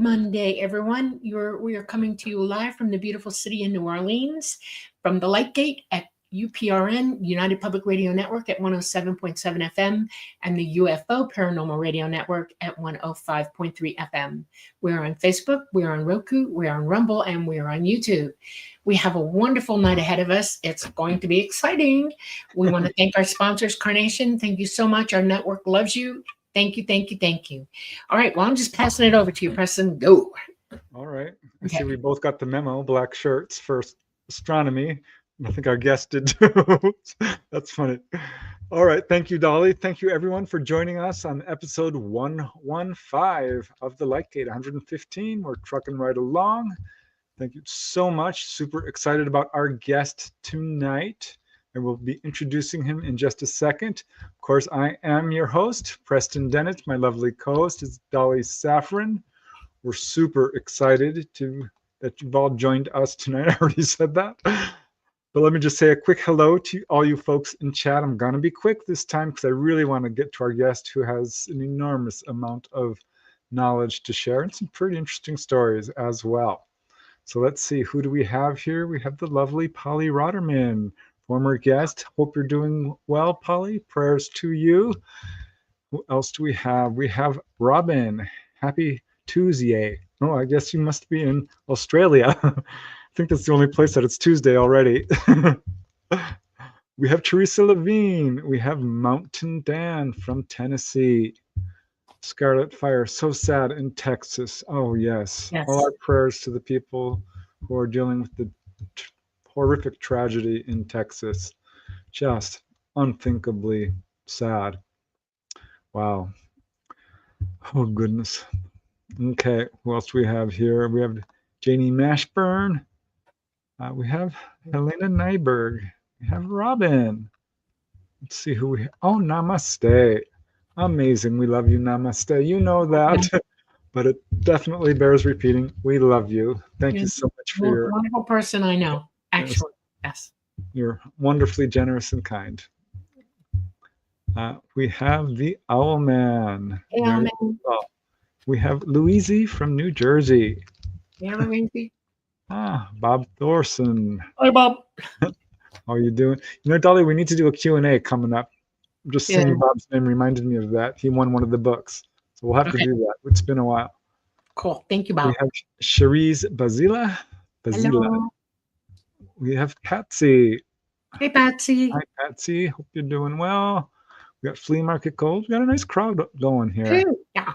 Monday, everyone. We are coming to you live from the beautiful city of New Orleans, from the Light Gate at UPRN, United Public Radio Network at 107.7 FM, and the UFO Paranormal Radio Network at 105.3 FM. We're on Facebook, we're on Roku, we're on Rumble, and we're on YouTube. We have a wonderful night ahead of us. It's going to be exciting. We want to thank our sponsors, Carnation. Thank you so much. Our network loves you. Thank you, thank you, thank you. All right, well, I'm just passing it over to you, Preston. Go. All right. I see we both got the memo, black shirts for astronomy. I think our guest did too. That's funny. All right. Thank you, Dolly. Thank you, everyone, for joining us on episode 115 of the Lightgate 115. We're trucking right along. Thank you so much. Super excited about our guest tonight. And we'll be introducing him in just a second. Of course, I am your host, Preston Dennett. My lovely co-host is Dolly Safran. We're super excited that you've all joined us tonight. I already said that. But let me just say a quick hello to all you folks in chat. I'm going to be quick this time because I really want to get to our guest who has an enormous amount of knowledge to share and some pretty interesting stories as well. So let's see, who do we have here? We have the lovely Polly Rotterman, former guest. Hope you're doing well, Polly. Prayers to you. Who else do we have? We have Robin. Happy Tuesday. Oh, I guess you must be in Australia. I think that's the only place that it's Tuesday already. We have Teresa Levine. We have Mountain Dan from Tennessee. Scarlet Fire, so sad in Texas. Oh, yes. All our prayers to the people who are dealing with the horrific tragedy in Texas. Just unthinkably sad. Wow. Oh, goodness. Okay, who else do we have here? We have Janie Mashburn. We have Helena Nyberg. We have Robin. Let's see who we have. Oh, Namaste. Amazing. We love you, Namaste. You know that, but it definitely bears repeating. We love you. Thank you so much for your wonderful person I know. Actually, yes. You're wonderfully generous and kind. We have the Owl Man. Hey, Owl Man. Well. We have Louise from New Jersey. Yeah, Louise. Bob Thorson. Hi, Bob. How are you doing? You know, Dolly, we need to do a Q&A coming up. Just seeing Bob's name reminded me of that. He won one of the books. So we'll have to do that. It's been a while. Cool. Thank you, Bob. We have Cherise Bazila. Hello. We have Patsy. Hey, Patsy. Hi, Patsy. Hope you're doing well. We got Flea Market Gold. We got a nice crowd going here. Yeah.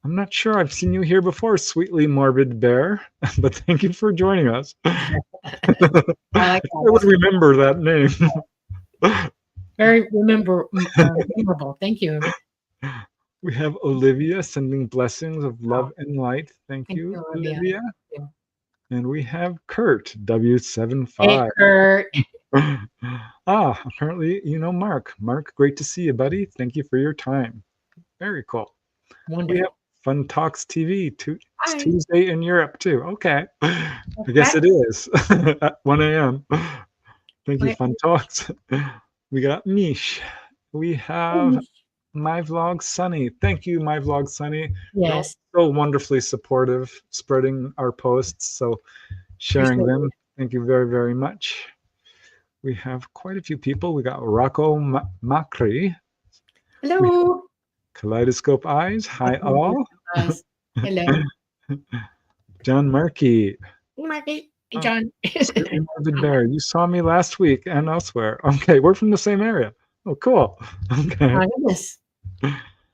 I'm not sure I've seen you here before, Sweetly Morbid Bear, but thank you for joining us. I would remember that name. Very memorable. Thank you. We have Olivia sending blessings of love and light. Thank you, Olivia. Yeah. And we have Kurt, W75. Hey, Kurt. Apparently you know Mark. Mark, great to see you, buddy. Thank you for your time. Very cool. Wonderful. We have Fun Talks TV. It's Tuesday in Europe, too. Okay. I guess it is at 1 a.m. Thank you, Fun Talks. We got Mish. We have My Vlog Sunny. Thank you, My Vlog Sunny. Yes. So wonderfully supportive, spreading our posts, so sharing them. Thank you very, very much. We have quite a few people. We got Rocco Macri. Hello. Kaleidoscope Eyes. Hi, all. Hello. John Markey. Hey, Markey. Hey, John. Bear. You saw me last week and elsewhere. Okay, we're from the same area. Oh, cool. Okay. My goodness. All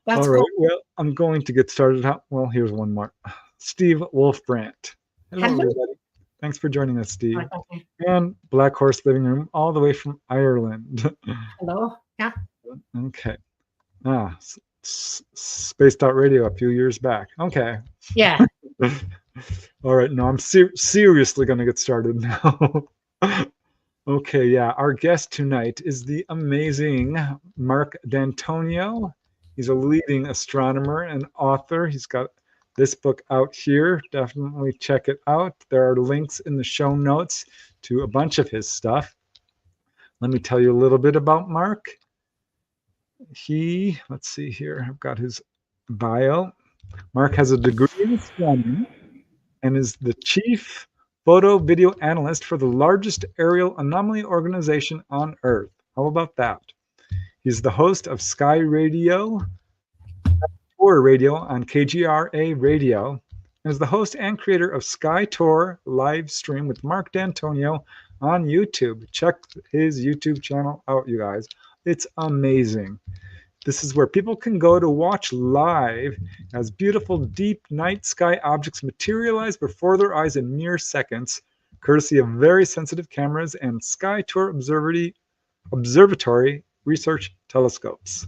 right. Cool. Well, I'm going to get started out. Well, here's one more. Steve Wolfbrandt. Hello, everybody. Thanks for joining us, Steve. And Black Horse Living Room, all the way from Ireland. Hello. Yeah. Okay. Spaced Out Radio a few years back. Okay. Yeah. All right. No, I'm seriously going to get started now. Okay. Yeah. Our guest tonight is the amazing Marc Dantonio. He's a leading astronomer and author. He's got this book out here. Definitely check it out. There are links in the show notes to a bunch of his stuff. Let me tell you a little bit about Marc. Let's see here, I've got his bio. Marc has a degree in astronomy and is the chief photo video analyst for the largest aerial anomaly organization on Earth. How about that? He's the host of Sky Radio, Tour Radio on KGRA Radio, and is the host and creator of Sky Tour live stream with Marc Dantonio on YouTube. Check his YouTube channel out, you guys. It's amazing. This is where people can go to watch live as beautiful deep night sky objects materialize before their eyes in mere seconds, courtesy of very sensitive cameras and Sky Tour Observatory research telescopes.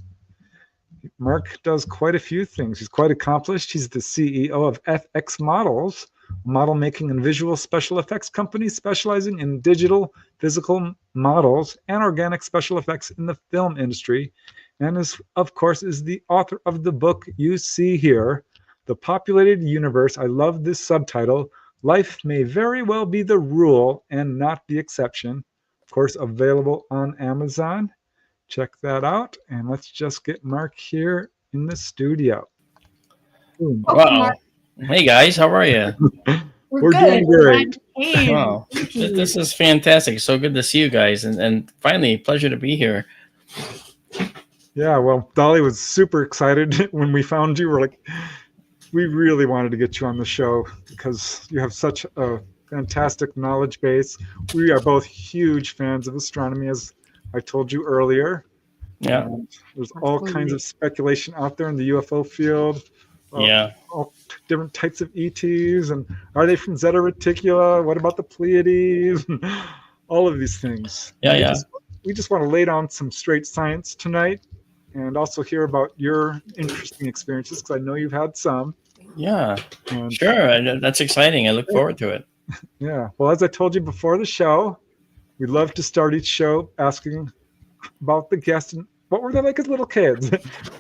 Marc does quite a few things. He's quite accomplished. He's the CEO of FX Models, a model making and visual special effects company specializing in digital, physical models and organic special effects in the film industry, and is, of course, is the author of the book you see here, The Populated Universe. I love this subtitle. Life may very well be the rule and not the exception. Of course, available on Amazon. Check that out. And let's just get Marc here in the studio. Welcome, Wow. Marc. Hey guys, how are you? We're good. doing great. Wow. Thank you. This is fantastic. So good to see you guys. And finally, a pleasure to be here. Yeah, well, Dolly was super excited when we found you. We're like, we really wanted to get you on the show because you have such a fantastic knowledge base. We are both huge fans of astronomy, as I told you earlier. Yeah. There's all kinds of speculation out there in the UFO field. Yeah. All different types of ETs, and are they from Zeta Reticula? What about the Pleiades? All of these things. Yeah. We just want to lay down some straight science tonight, and also hear about your interesting experiences, because I know you've had some. Yeah. And, Sure. That's exciting. I look forward to it. yeah. Well, as I told you before the show, we love to start each show asking about the guest and what were they like as little kids?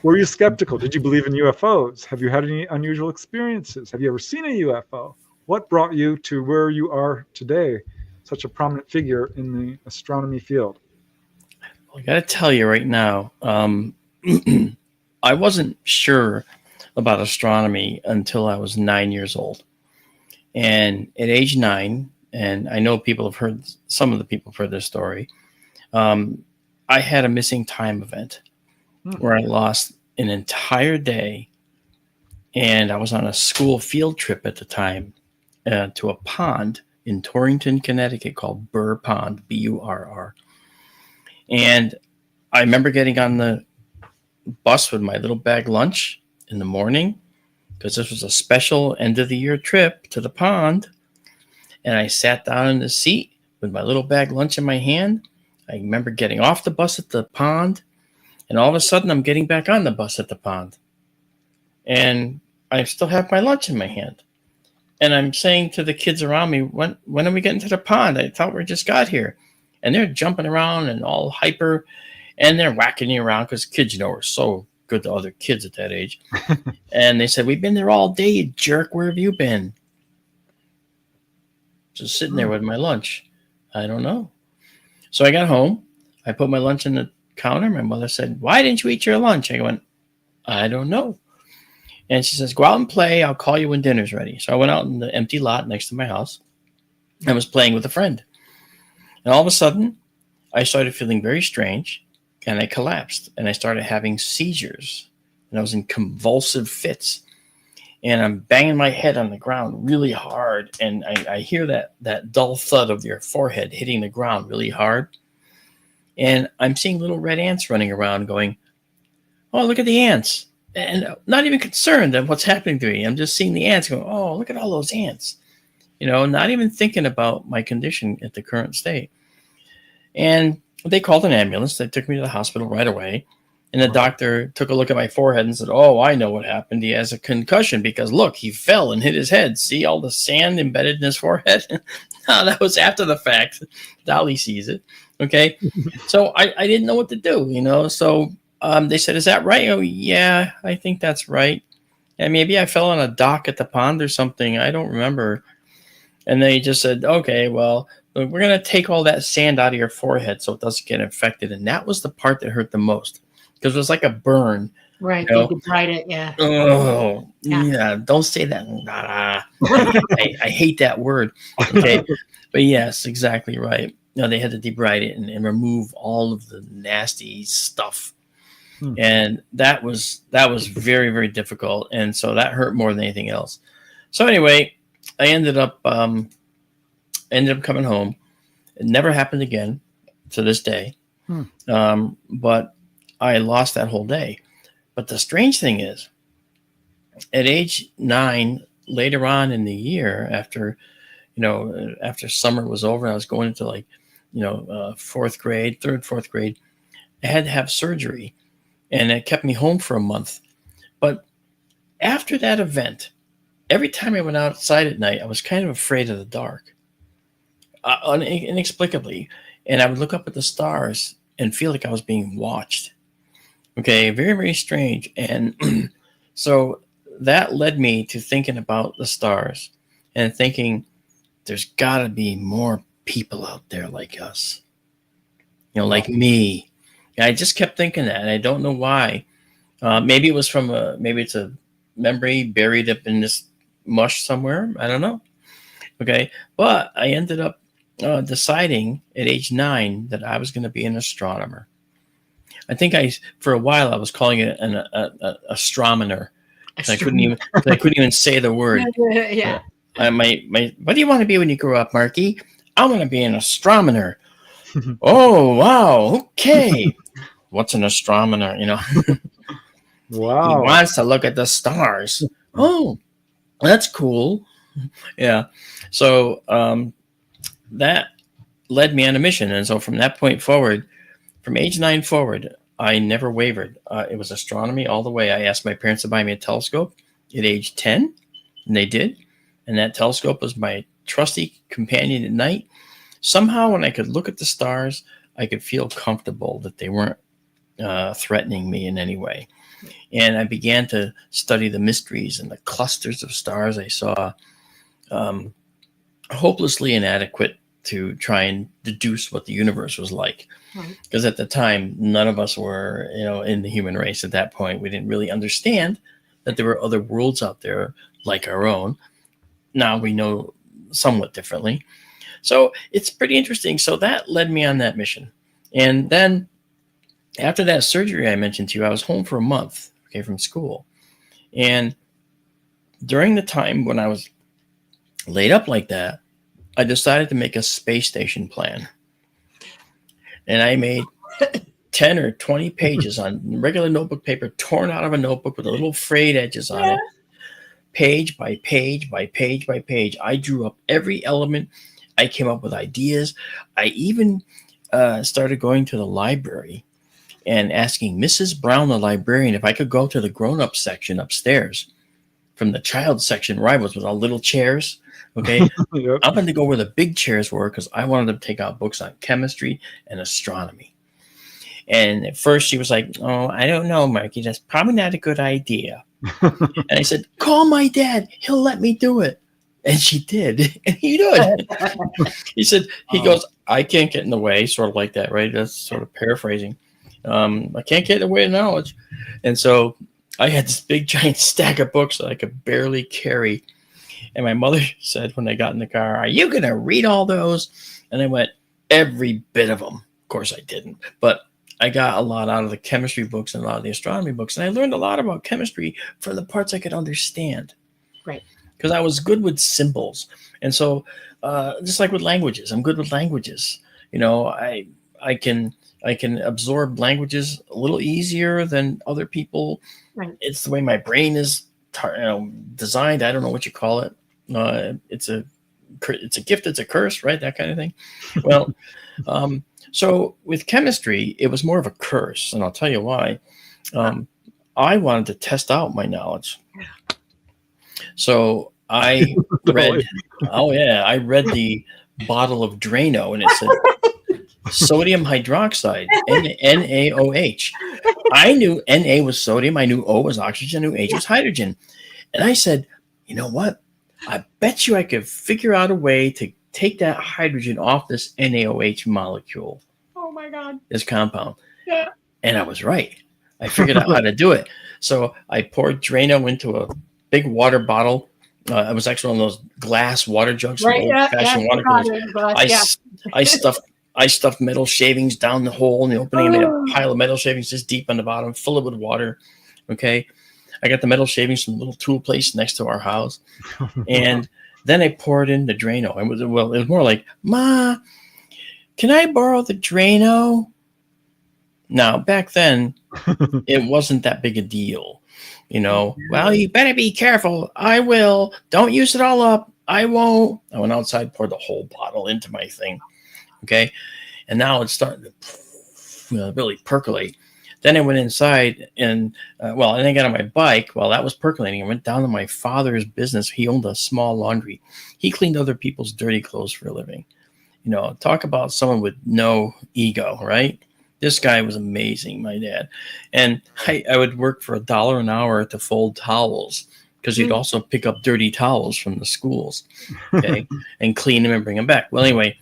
Were you skeptical? Did you believe in UFOs? Have you had any unusual experiences? Have you ever seen a UFO? What brought you to where you are today, such a prominent figure in the astronomy field? I got to tell you right now, I wasn't sure about astronomy until I was 9 years old. And at age 9, and I know people have heard, some of the people have heard this story, I had a missing time event where I lost an entire day, and I was on a school field trip at the time to a pond in Torrington, Connecticut called Burr Pond, Burr. And I remember getting on the bus with my little bag lunch in the morning, because this was a special end of the year trip to the pond. And I sat down in the seat with my little bag lunch in my hand. I remember getting off the bus at the pond, and all of a sudden I'm getting back on the bus at the pond. And I still have my lunch in my hand. And I'm saying to the kids around me, when are we getting to the pond? I thought we just got here. And they're jumping around and all hyper, and they're whacking you around because kids, you know, are so good to other kids at that age. And they said, we've been there all day, you jerk. Where have you been? Just sitting there with my lunch. I don't know. So I got home. I put my lunch on the counter. My mother said, why didn't you eat your lunch? I went, I don't know. And she says, go out and play. I'll call you when dinner's ready. So I went out in the empty lot next to my house. I was playing with a friend. And all of a sudden, I started feeling very strange, and I collapsed, and I started having seizures, and I was in convulsive fits. And I'm banging my head on the ground really hard, and I hear that dull thud of your forehead hitting the ground really hard. And I'm seeing little red ants running around going, oh, look at the ants. And not even concerned at what's happening to me. I'm just seeing the ants going, oh, look at all those ants. You know, not even thinking about my condition at the current state. And they called an ambulance. They took me to the hospital right away. And the doctor took a look at my forehead and said, oh, I know what happened. He has a concussion because, look, he fell and hit his head. See all the sand embedded in his forehead? No, that was after the fact. Dolly sees it. Okay. So I didn't know what to do, you know. So they said, is that right? Oh, yeah, I think that's right. And maybe I fell on a dock at the pond or something. I don't remember. And they just said, okay, well, we're going to take all that sand out of your forehead so it doesn't get infected. And that was the part that hurt the most, because it was like a burn Right. You They know, debride it. Yeah. oh, Yeah. yeah, don't say that. I hate that word. Okay. But yes, exactly right. No, they had to debride it and remove all of the nasty stuff. And that was very, very difficult. And so that hurt more than anything else. So anyway, I ended up coming home. It never happened again to this day. But I lost that whole day. But the strange thing is, at age 9, later on in the year, after summer was over, I was going into like, fourth grade, fourth grade. I had to have surgery, and it kept me home for a month. But after that event, every time I went outside at night, I was kind of afraid of the dark, inexplicably. And I would look up at the stars and feel like I was being watched. Okay, very, very strange. And so that led me to thinking about the stars and thinking there's got to be more people out there like us, like me. And I just kept thinking that, and I don't know why. Maybe it was maybe it's a memory buried up in this mush somewhere. I don't know. Okay, but I ended up deciding at age 9 that I was going to be an astronomer. I think for a while I was calling it an astronomer. I couldn't even say the word. Yeah. What do you want to be when you grow up, Marky? I want to be an astronomer. Oh, wow. Okay. What's an astronomer? Wow. He wants to look at the stars. Oh, that's cool. Yeah. So that led me on a mission. And so from that point forward, from age 9 forward, I never wavered. It was astronomy all the way. I asked my parents to buy me a telescope at age 10, and they did. And that telescope was my trusty companion at night. Somehow, when I could look at the stars, I could feel comfortable that they weren't threatening me in any way. And I began to study the mysteries and the clusters of stars I saw, hopelessly inadequate to try and deduce what the universe was like. Because at the time, none of us were, in the human race at that point. We didn't really understand that there were other worlds out there like our own. Now we know somewhat differently. So it's pretty interesting. So that led me on that mission. And then after that surgery I mentioned to you, I was home for a month, from school. And during the time when I was laid up like that, I decided to make a space station plan. And I made 10 or 20 pages on regular notebook paper, torn out of a notebook with little frayed edges on it. Page by page by page by page. I drew up every element. I came up with ideas. I even started going to the library and asking Mrs. Brown, the librarian, if I could go to the grown-up section upstairs from the child section where I was with all little chairs. Okay. Yep. I wanted to go where the big chairs were because I wanted to take out books on chemistry and astronomy. And at first she was like, "Oh, I don't know, Marky. That's probably not a good idea." And I said, "Call my dad. He'll let me do it." And she did. And he did. He goes, "I can't get in the way," sort of like that, right? That's sort of paraphrasing. I can't get in the way of knowledge. And so I had this big giant stack of books that I could barely carry. And my mother said when I got in the car, "Are you going to read all those?" And I went, "Every bit of them." Of course I didn't. But I got a lot out of the chemistry books and a lot of the astronomy books. And I learned a lot about chemistry for the parts I could understand. Right. Because I was good with symbols. And so just like with languages, I'm good with languages. I can absorb languages a little easier than other people. Right. It's the way my brain is designed. I don't know what you call it. It's a gift. It's a curse, right? That kind of thing. Well, so with chemistry, it was more of a curse, and I'll tell you why. I wanted to test out my knowledge, so I read. I read the bottle of Drano, and it said sodium hydroxide, NaOH. I knew Na was sodium. I knew O was oxygen. I knew H was hydrogen. And I said, "You know what? I bet you I could figure out a way to take that hydrogen off this NaOH molecule." Oh my God. This compound. Yeah. And I was right. I figured out how to do it. So I poured Drano into a big water bottle. It was actually one of those glass water jugs, Right. old-fashioned water coolers. I stuffed metal shavings down the hole in the opening. I made a pile of metal shavings just deep on the bottom, fill it with water. Okay. I got the metal shavings from a little tool place next to our house. And then I poured in the Drano. It was more like, Ma, can I borrow the Drano? Now, back then, it wasn't that big a deal. Well, you better be careful. I will. Don't use it all up. I won't. I went outside, poured the whole bottle into my thing. Okay. And now it's starting to really percolate. Then I went inside and I got on my bike while that was percolating. I went down to my father's business. He owned a small laundry. He cleaned other people's dirty clothes for a living. Talk about someone with no ego, right? This guy was amazing, my dad. And I would work for $1 an hour to fold towels because he'd also pick up dirty towels from the schools, okay, and clean them and bring them back. Well, anyway,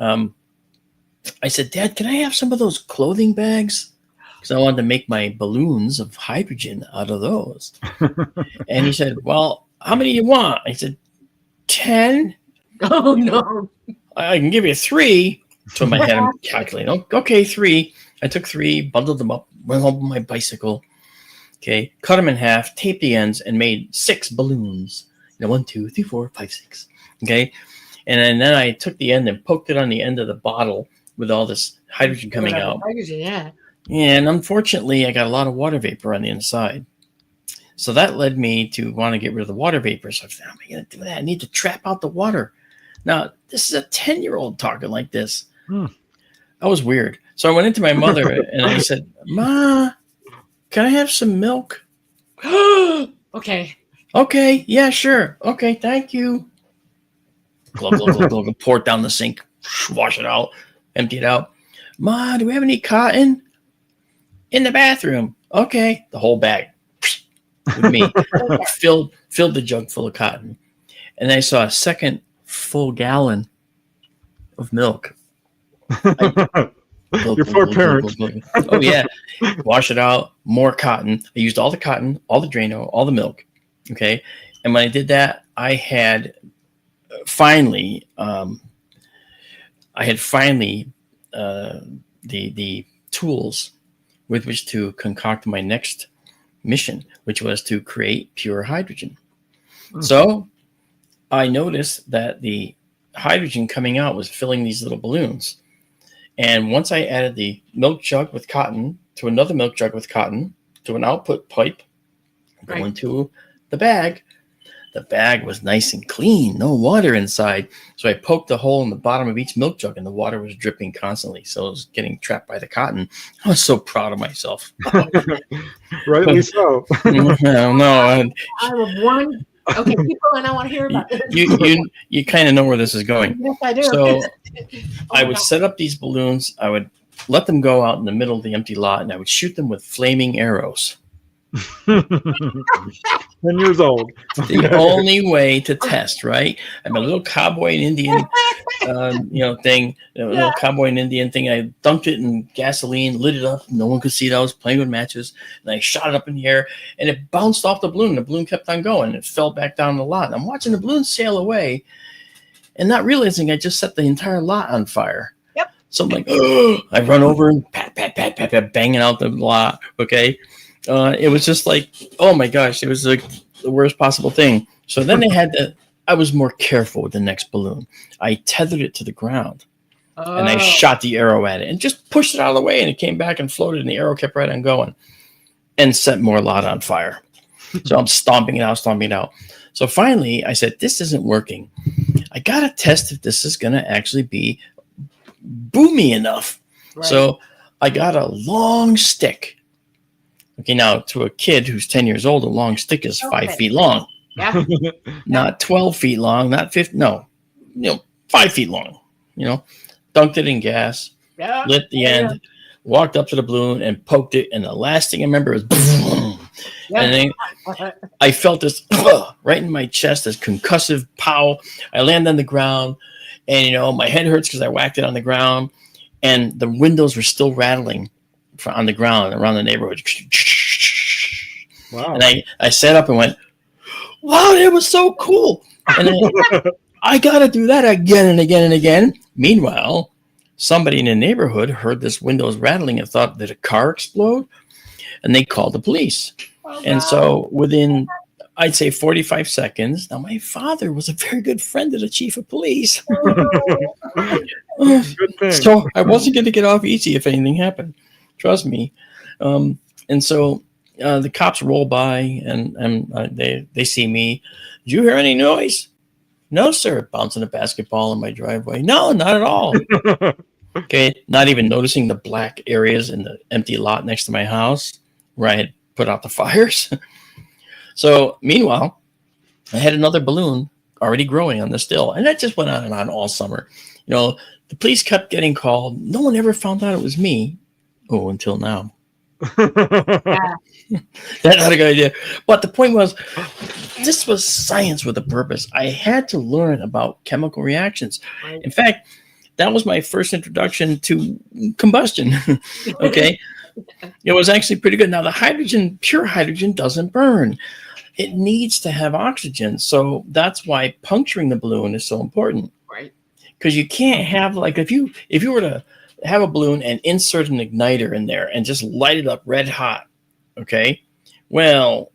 I said, Dad, can I have some of those clothing bags? Because I wanted to make my balloons of hydrogen out of those. And he said, well, how many do you want? I said, 10. Oh, no. I can give you 3. So in my head, I'm calculating. Okay, 3. I took 3, bundled them up, went home on my bicycle. Okay, cut them in half, taped the ends, and made 6 balloons. 1, 2, 3, 4, 5, 6. Okay, and then I took the end and poked it on the end of the bottle with all this hydrogen coming out. Hydrogen, yeah. And unfortunately, I got a lot of water vapor on the inside. So that led me to want to get rid of the water vapor. So I said, how am I going to do that? I need to trap out the water. Now, this is a 10-year-old talking like this. That was weird. So I went into my mother and I said, Ma, can I have some milk? Okay. Okay. Yeah, sure. Okay. Thank you. Glug, glug, glug, glug, pour it down the sink, wash it out, empty it out. Ma, do we have any cotton? In the bathroom. Okay. The whole bag with me. Filled the jug full of cotton. And I saw a second full gallon of milk. Your poor parents. Oh, yeah. Wash it out. More cotton. I used all the cotton, all the Drano, all the milk. Okay. And when I did that, I had finally the tools with which to concoct my next mission, which was to create pure hydrogen. So I noticed that the hydrogen coming out was filling these little balloons. And once I added the milk jug with cotton to another milk jug with cotton to an output pipe going to the bag was nice and clean, no water inside. So I poked a hole in the bottom of each milk jug and the water was dripping constantly. So it was getting trapped by the cotton. I was so proud of myself. Rightly so. No, I have one. Okay, people, and I want to hear about this. You kind of know where this is going. Yes, I do. So I would set up these balloons. I would let them go out in the middle of the empty lot, and I would shoot them with flaming arrows. 10 years old. The only way to test, right? I'm a little cowboy and Indian, thing. A little cowboy and Indian thing. I dunked it in gasoline, lit it up. No one could see that I was playing with matches. And I shot it up in the air, and it bounced off the balloon. The balloon kept on going. It fell back down the lot. And I'm watching the balloon sail away, and not realizing I just set the entire lot on fire. Yep. So I'm like, I run over and pat, banging out the lot. Okay. It was just like, oh my gosh, it was like the worst possible thing. So then I was more careful with the next balloon. I tethered it to the ground and I shot the arrow at it and just pushed it out of the way, and it came back and floated, and the arrow kept right on going and set more lot on fire. So I'm stomping it out. So finally I said, this isn't working. I got to test if this is going to actually be boomy enough. Right. So I got a long stick. Okay, now to a kid who's 10 years old, a long stick is 5 feet long. Yeah. Not 12 feet long, not 50, no, 5 feet long, dunked it in gas, lit the end, walked up to the balloon and poked it. And the last thing I remember was boom. And then I felt this right in my chest, this concussive pow. I land on the ground and, my head hurts because I whacked it on the ground, and the windows were still rattling on the ground around the neighborhood. Wow. And I sat up and went, wow, that was so cool. And I got to do that again and again and again. Meanwhile, somebody in the neighborhood heard this windows rattling and thought, did a car explode? And they called the police. Oh, And wow. so within, I'd say 45 seconds, now my father was a very good friend of the chief of police. Good thing. So I wasn't going to get off easy if anything happened. Trust me. And so the cops roll by and they see me. Did you hear any noise? No, sir. Bouncing a basketball in my driveway. No, not at all. Okay. Not even noticing the black areas in the empty lot next to my house where I had put out the fires. So meanwhile, I had another balloon already growing on the still. And that just went on and on all summer. You know, the police kept getting called. No one ever found out it was me. Oh, until now. That's not a good idea. But the point was, this was science with a purpose. I had to learn about chemical reactions. Right. In fact, that was my first introduction to combustion. Okay. It was actually pretty good. Now, the hydrogen, pure hydrogen, doesn't burn. It needs to have oxygen. So that's why puncturing the balloon is so important. Right. Because you can't have, like, if you were to have a balloon and insert an igniter in there and just light it up red hot, okay? Well,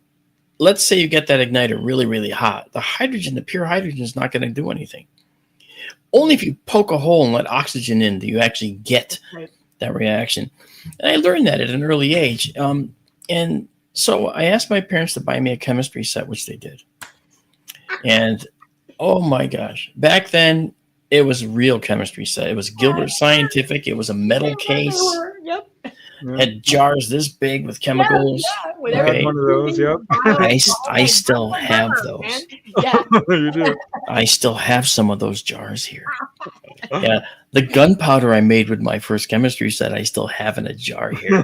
let's say you get that igniter really, really hot. The hydrogen, the pure hydrogen, is not going to do anything. Only if you poke a hole and let oxygen in do you actually get that reaction. And I learned that at an early age. And so I asked my parents to buy me a chemistry set, which they did. And oh my gosh, back then it was a real chemistry set. It was Gilbert Scientific. It was a metal case. Yep. Had jars this big with chemicals. With Okay. One of those, yep. I still have those. Man. Yeah. You do. I still have some of those jars here. Yeah, the gunpowder I made with my first chemistry set, I still have in a jar here.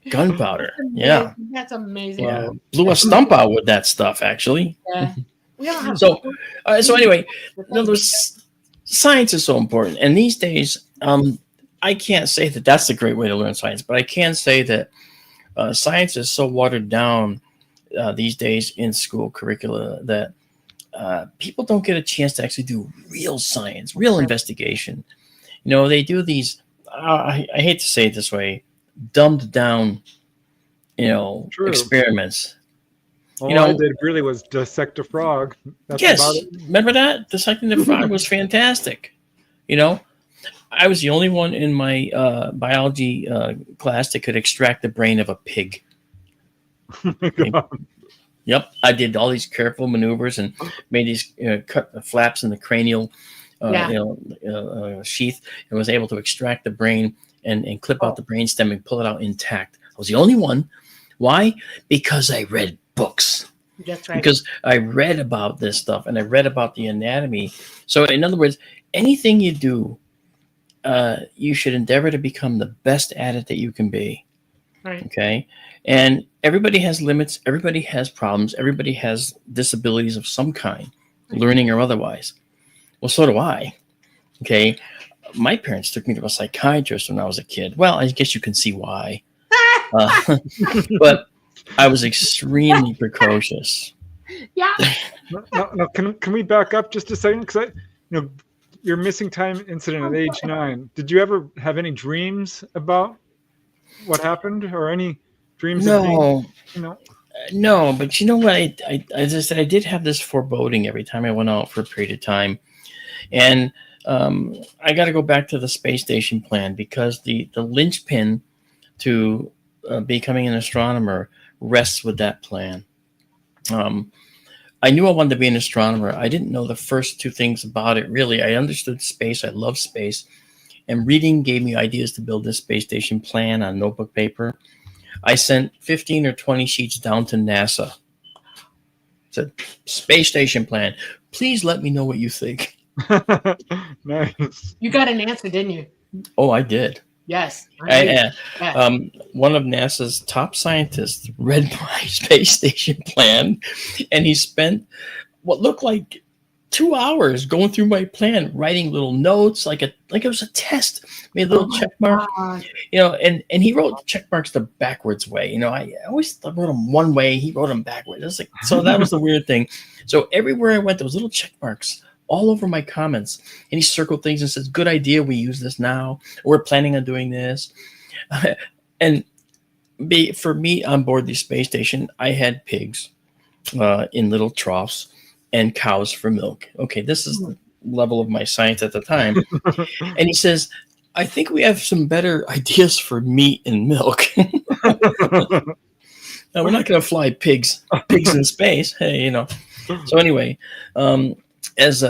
Gunpowder, yeah. That's amazing. Yeah, blew a stump out with that stuff, actually. Yeah. We don't have So anyway, science is so important, and these days, I can't say that that's a great way to learn science, but I can say that science is so watered down these days in school curricula that people don't get a chance to actually do real science, real investigation. You know, they do these, I hate to say it this way, dumbed down, experiments. All I did really was dissect a frog. That's yes, about it. Remember that? Dissecting the frog was fantastic. You know, I was the only one in my biology class that could extract the brain of a pig. Oh my God. Yep, I did all these careful maneuvers and made these cut the flaps in the cranial sheath, and was able to extract the brain and clip out the brainstem and pull it out intact. I was the only one. Why? Because I read books. That's right. Because I read about this stuff and I read about the anatomy. So in other words, anything you do, you should endeavor to become the best at it that you can be. Right. Okay. And everybody has limits. Everybody has problems. Everybody has disabilities of some kind, learning or otherwise. Well, so do I. Okay. My parents took me to a psychiatrist when I was a kid. Well, I guess you can see why. But I was extremely precocious. Yeah. Now, can we back up just a second? Because your missing time incident at age 9. Did you ever have any dreams about what happened, or any dreams? No. No, but you know what? I as I said, I did have this foreboding every time I went out for a period of time, and I got to go back to the space station plan, because the linchpin to becoming an astronomer rests with that plan. I knew I wanted to be an astronomer. I didn't know the first two things about it, really. I understood space. I love space. And reading gave me ideas to build this space station plan on notebook paper. I sent 15 or 20 sheets down to NASA. Said, space station plan. Please let me know what you think. Nice. You got an answer, didn't you? Oh, I did. Yes. One of NASA's top scientists read my space station plan, and he spent what looked like 2 hours going through my plan, writing little notes like it was a test. Made a little check mark, and he wrote check marks the backwards way. I always wrote them one way. He wrote them backwards. It was like, so that was the weird thing. So everywhere I went, there was little check marks all over my comments, and he circled things and says, "Good idea. We use this now. We're planning on doing this." And for me on board the space station, I had pigs in little troughs and cows for milk. Okay, this is the level of my science at the time. And he says, "I think we have some better ideas for meat and milk." Now, we're not going to fly pigs in space. Hey, So anyway, as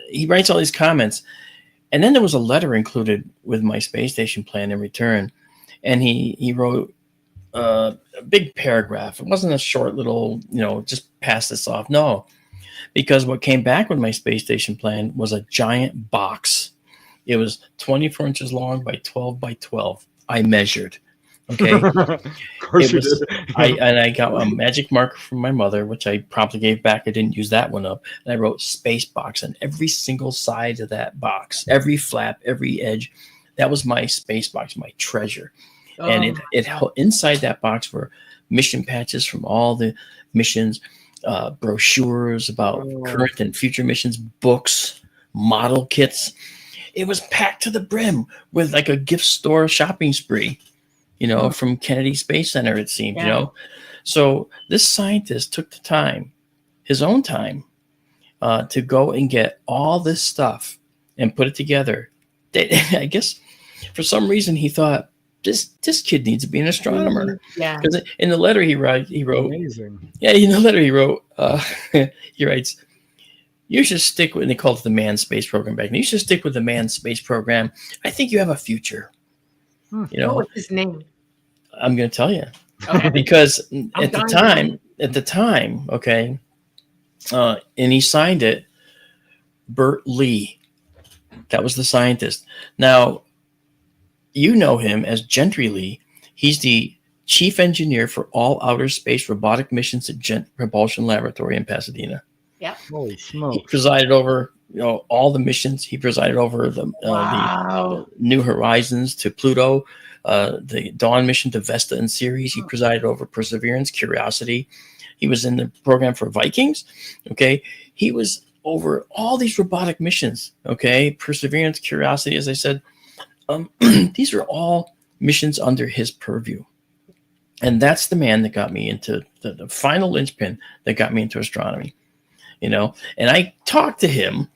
he writes all these comments, and then there was a letter included with my space station plan in return, and he wrote a big paragraph. It wasn't a short little, just pass this off. No, because what came back with my space station plan was a giant box. It was 24 inches long by 12 by 12. I measured. Okay. Of course you did. I got a magic marker from my mother, which I promptly gave back. I didn't use that one up. And I wrote space box on every single side of that box, every flap, every edge. That was my space box, my treasure. And it inside that box were mission patches from all the missions, brochures about current and future missions, books, model kits. It was packed to the brim with like a gift store shopping spree, from Kennedy Space Center, it seemed, So this scientist took the time, his own time, to go and get all this stuff and put it together. I guess for some reason he thought, this kid needs to be an astronomer. Yeah. Because in the letter he wrote, amazing. Yeah, in the letter he wrote, he writes, "You should stick with," and they called it the manned space program back then. "You should stick with the manned space program. I think you have a future." What was his name? I'm going to tell you. Okay. Because at the time, okay, and he signed it, Bert Lee. That was the scientist. Now, you know him as Gentry Lee. He's the chief engineer for all outer space robotic missions at Jet Propulsion Laboratory in Pasadena. Yeah. Holy smokes. He presided over all the missions. He presided over the New Horizons to Pluto, the Dawn mission to Vesta and Ceres. He presided over Perseverance, Curiosity. He was in the program for Vikings. Okay. He was over all these robotic missions. Okay. Perseverance, Curiosity, as I said. These are all missions under his purview. And that's the man that got me into the final linchpin that got me into astronomy, and I talked to him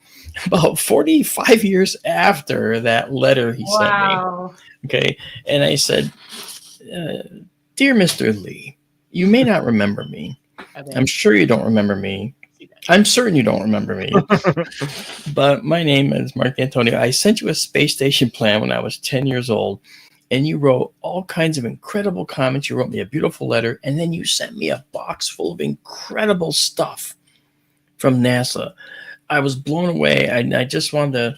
about 45 years after that letter he sent me. Okay. And I said, "Dear Mr. Lee, you may not remember me. I'm sure you don't remember me. I'm certain you don't remember me. But my name is Marc Dantonio. I sent you a space station plan when I was 10 years old, and you wrote all kinds of incredible comments. You wrote me a beautiful letter, and then you sent me a box full of incredible stuff from NASA. I was blown away. I just wanted to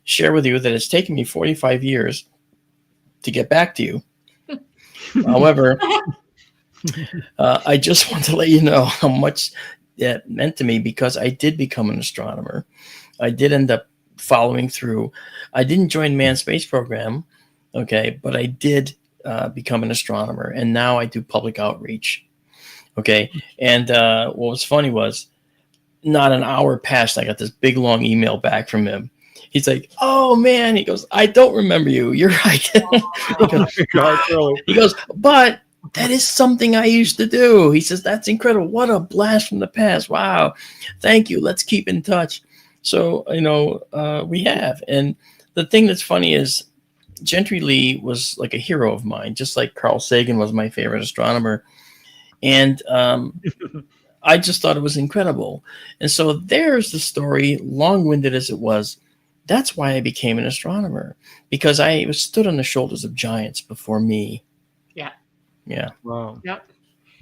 share with you that it's taken me 45 years to get back to you. However, I just want to let you know how much that meant to me, because I did become an astronomer. I did end up following through. I didn't join manned space program, okay, but I did become an astronomer, and now I do public outreach, okay. And what was funny was, not an hour passed, I got this big long email back from him. He's like, "Oh man," he goes, "I don't remember you. You're right." He goes, "But that is something I used to do." He says, "That's incredible. What a blast from the past. Wow. Thank you. Let's keep in touch." So, we have. And the thing that's funny is Gentry Lee was like a hero of mine, just like Carl Sagan was my favorite astronomer. And I just thought it was incredible. And so there's the story, long-winded as it was. That's why I became an astronomer, because I was stood on the shoulders of giants before me. Yeah. Wow. Yep.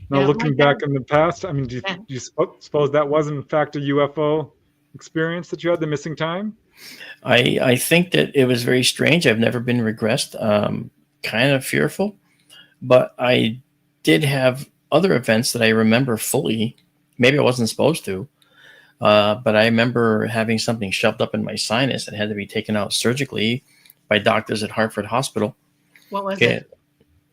Now, Yeah, looking back in the past, I mean, do you suppose that was in fact a UFO experience that you had, the missing time? I think that it was very strange. I've never been regressed. Kind of fearful, but I did have other events that I remember fully. Maybe I wasn't supposed to. But I remember having something shoved up in my sinus and had to be taken out surgically by doctors at Hartford Hospital. What was Okay.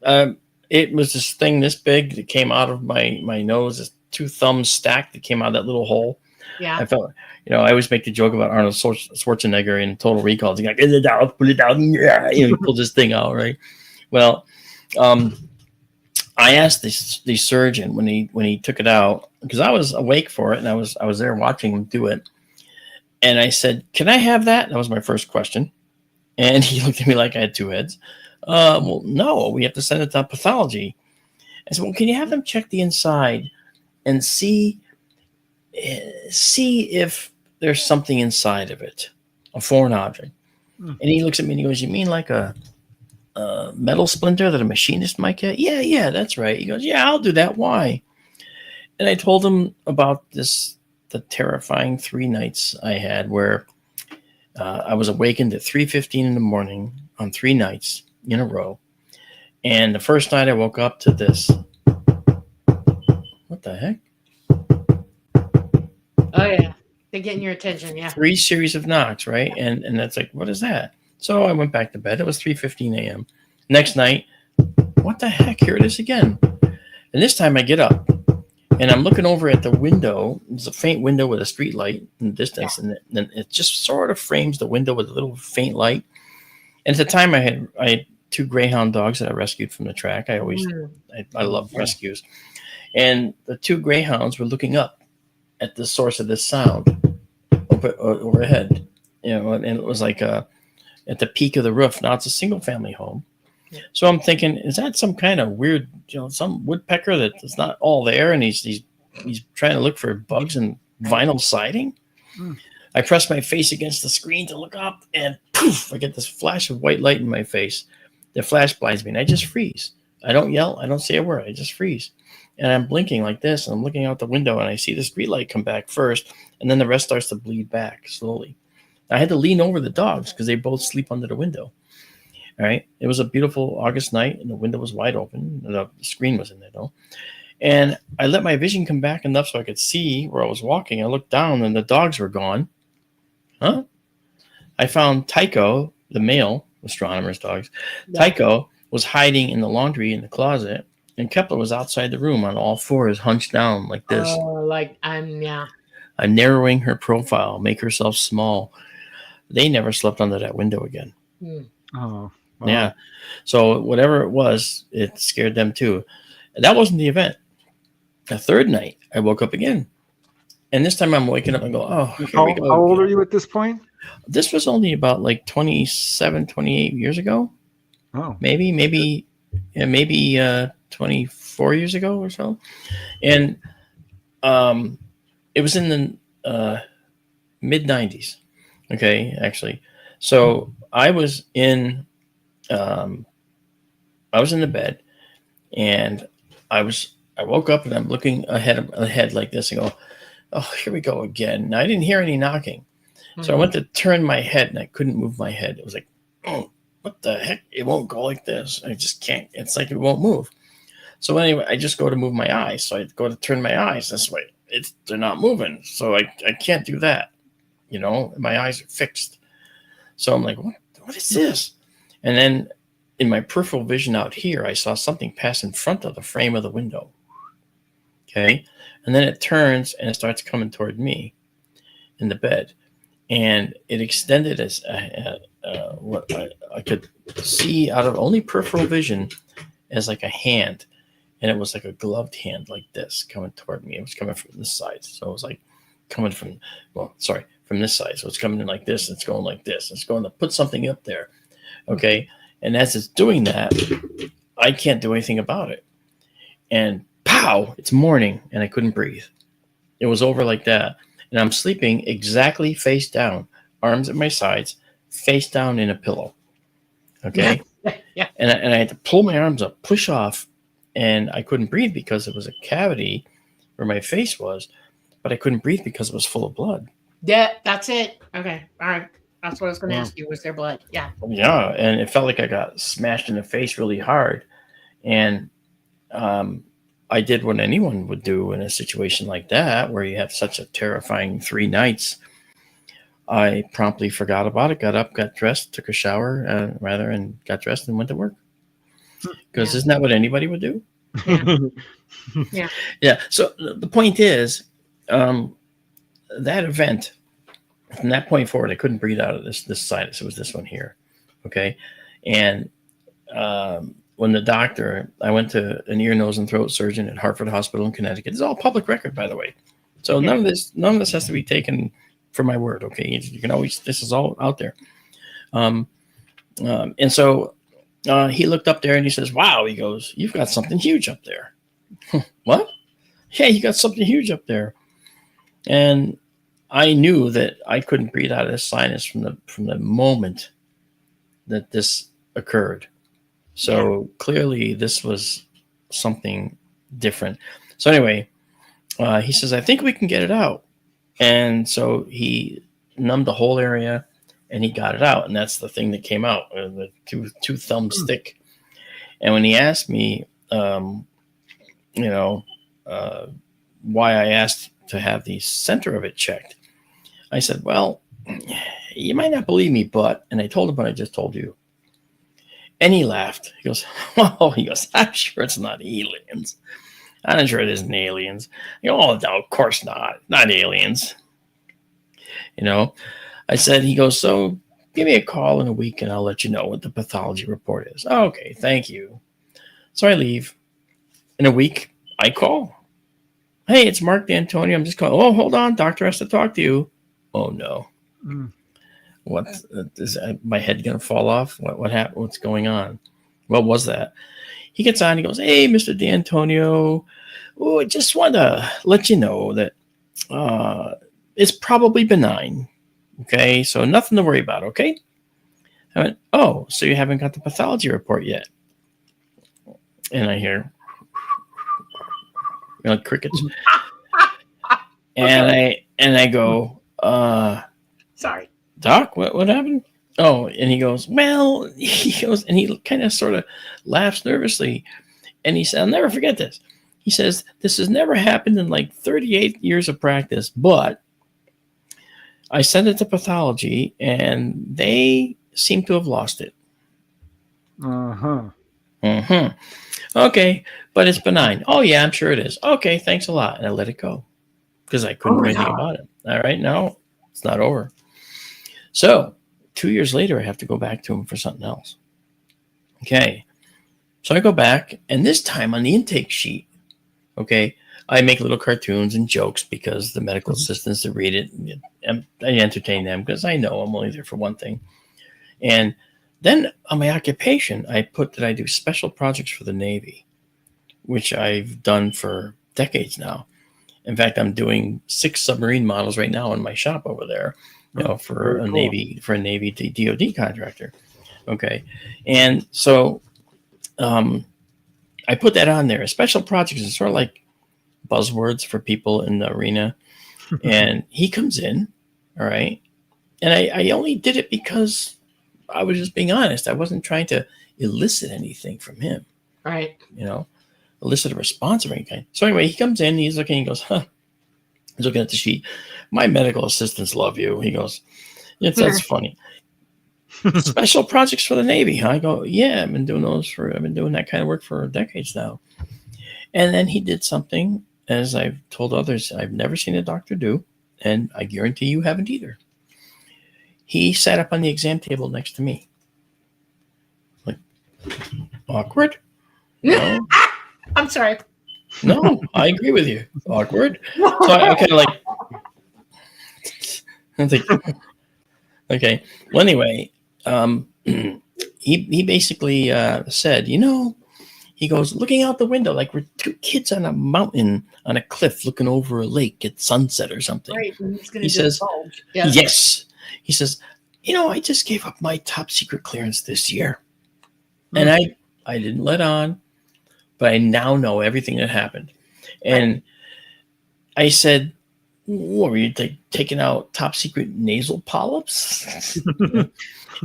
it? It was this thing this big that came out of my nose, this 2 thumbs stacked that came out of that little hole. Yeah. I felt, I always make the joke about Arnold Schwarzenegger in Total Recall. He's like, "Get it out, pull it out." Yeah, he pulled this thing out, right? Well, I asked the surgeon when he took it out, because I was awake for it and I was there watching him do it, and I said, "Can I have that?" That was my first question, and he looked at me like I had 2 heads. Well, no, we have to send it to pathology. I said, "Well, can you have them check the inside and see if there's something inside of it, a foreign object?" And he looks at me and he goes, "You mean like a metal splinter that a machinist might get?" Yeah, that's right. He goes, "Yeah, I'll do that. Why?" And I told him about the terrifying 3 nights I had where I was awakened at 3:15 in the morning on 3 nights in a row. And the first night I woke up to this. What the heck? Oh yeah, they're getting your attention. Yeah. 3 series of knocks, right? And that's like, what is that? So I went back to bed. It was 3:15 a.m. Next night, what the heck? Here it is again. And this time I get up and I'm looking over at the window. There's a faint window with a street light in the distance, and it just sort of frames the window with a little faint light. And at the time I had 2 greyhound dogs that I rescued from the track. I love rescues. And the 2 greyhounds were looking up at the source of this sound overhead, and it was like at the peak of the roof. Now it's a single family home. So I'm thinking, is that some kind of weird, some woodpecker that is not all there, and he's trying to look for bugs in vinyl siding? I press my face against the screen to look up, and poof, I get this flash of white light in my face. The flash blinds me, and I just freeze. I don't yell. I don't say a word. I just freeze. And I'm blinking like this, and I'm looking out the window, and I see the street light come back first, and then the rest starts to bleed back slowly. I had to lean over the dogs because they both sleep under the window. All right. It was a beautiful August night, and the window was wide open. The screen was in there, though. And I let my vision come back enough so I could see where I was walking. I looked down, and the dogs were gone. Huh? I found Tycho, the male astronomer's dogs. Yeah. Tycho was hiding in the laundry in the closet, and Kepler was outside the room on all 4s, hunched down like this. I'm narrowing her profile, make herself small. They never slept under that window again. Oh, wow. Yeah. So whatever it was, it scared them too. And that wasn't the event. The 3rd night, I woke up again. And this time I'm waking up and go, oh, here we go. How old are you at this point? This was only about like 27, 28 years ago. Oh. Maybe 24 years ago or so. And it was in the mid-90s. Okay, actually. So I was in the bed, and I woke up and I'm looking ahead like this and go, oh, here we go again. Now, I didn't hear any knocking. So I went to turn my head and I couldn't move my head. It was like, oh, what the heck? It won't go like this. I just can't. It's like it won't move. So anyway, I just go to move my eyes. So I go to turn my eyes this way. They're not moving. So I can't do that. My eyes are fixed. So I'm like, what is this? And then in my peripheral vision out here, I saw something pass in front of the frame of the window. Okay. And then it turns and it starts coming toward me in the bed. And it extended as what I could see out of only peripheral vision as like a hand. And it was like a gloved hand like this coming toward me. It was coming from this side. So it was like coming from this side. So it's coming in like this. It's going like this. It's going to put something up there. Okay. And as it's doing that, I can't do anything about it. And pow, it's morning and I couldn't breathe. It was over like that. And I'm sleeping exactly face down, arms at my sides, face down in a pillow. Okay. Yeah. And I had to pull my arms up, push off, and I couldn't breathe because it was a cavity where my face was, but I couldn't breathe because it was full of blood. Yeah, that's it. Okay. All right. That's what I was going to ask you. Was there blood? Yeah. Yeah. And it felt like I got smashed in the face really hard. And I did what anyone would do in a situation like that, where you have such a terrifying 3 nights. I promptly forgot about it, got up, got dressed, took a shower, and got dressed and went to work. Because isn't that what anybody would do? Yeah. Yeah. Yeah. So the point is, that event, from that point forward, I couldn't breathe out of this sinus. It was this one here. Okay. And when the doctor, I went to an ear, nose, and throat surgeon at Hartford Hospital in Connecticut. It's all public record, by the way. So none of this has to be taken for my word. Okay. You can always, this is all out there. And so he looked up there and he says, wow, he goes, you've got something huge up there. What? Yeah, you got something huge up there. And I knew that I couldn't breathe out of this sinus from the moment that this occurred. So clearly this was something different. So anyway, he says, I think we can get it out. And so he numbed the whole area and he got it out. And that's the thing that came out, the two thumbs thick. And when he asked me, why I asked to have the center of it checked, I said, well, you might not believe me, and I told him what I just told you. And he laughed. He goes, oh, I'm sure it's not aliens. I'm sure it isn't aliens. I go, oh, no, of course not. Not aliens. I said, he goes, so give me a call in a week and I'll let you know what the pathology report is. Oh, okay, thank you. So I leave. In a week, I call. Hey, it's Marc Dantonio. I'm just calling. Oh, hold on. Doctor has to talk to you. Oh, no. What is my head going to fall off? What happened? What's going on? What was that? He gets on. He goes, hey, Mr. Dantonio. Oh, I just want to let you know that it's probably benign. Okay, so nothing to worry about. Okay. I went, oh, so you haven't got the pathology report yet? And I hear crickets. And I go, sorry, Doc, what happened? Oh, and he goes, and he kind of sort of laughs nervously. And he said, I'll never forget this. He says, this has never happened in like 38 years of practice, but I sent it to pathology and they seem to have lost it. Okay, but it's benign. Oh, yeah, I'm sure it is. Okay, thanks a lot. And I let it go because I couldn't do anything about it. All right, no, it's not over. So 2 years later, I have to go back to him for something else. Okay, so I go back, and this time on the intake sheet, okay, I make little cartoons and jokes because the medical assistants that read it, and I entertain them because I know I'm only there for one thing. And then on my occupation, I put that I do special projects for the Navy, which I've done for decades now. In fact, I'm doing 6 submarine models right now in my shop over there, for a Navy DoD contractor. Okay, and so I put that on there. Special projects is sort of like buzzwords for people in the arena. And he comes in, all right, and I only did it because I was just being honest. I wasn't trying to elicit anything from him. Right. Elicit a response of any kind. So anyway, he comes in, he's looking, he goes, he's looking at the sheet. My medical assistants love you. He goes, that's funny. Special projects for the Navy. I go, yeah, I've been doing that kind of work for decades now. And then he did something, as I've told others, I've never seen a doctor do, and I guarantee you haven't either. He sat up on the exam table next to me. Like, awkward? No. I'm sorry. No, I agree with you. Awkward. So I kind of like, I think, okay. Well, anyway, he basically said, he goes, looking out the window like we're 2 kids on a mountain, on a cliff, looking over a lake at sunset or something. Right. He says, yes. He says, I just gave up my top secret clearance this year. And I didn't let on, but I now know everything that happened. And I said, what were you taking out top secret nasal polyps?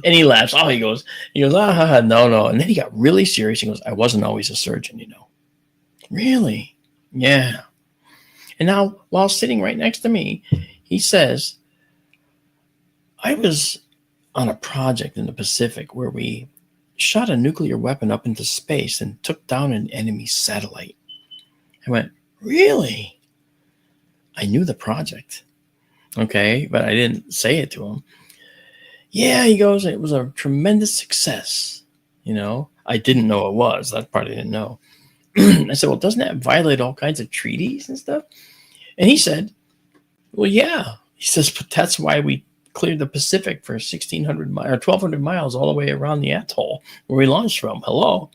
And he laughs. Oh, he goes, no. And then he got really serious. He goes, I wasn't always a surgeon, Really? Yeah. And now, while sitting right next to me, he says, I was on a project in the Pacific where we shot a nuclear weapon up into space and took down an enemy satellite. I went, really? I knew the project. Okay, but I didn't say it to him. Yeah, he goes, it was a tremendous success. I didn't know it was. That part I didn't know. I said, well, doesn't that violate all kinds of treaties and stuff? And he said, well, yeah. He says, but that's why we cleared the Pacific for 1,600 miles or 1,200 miles all the way around the atoll where we launched from. Hello.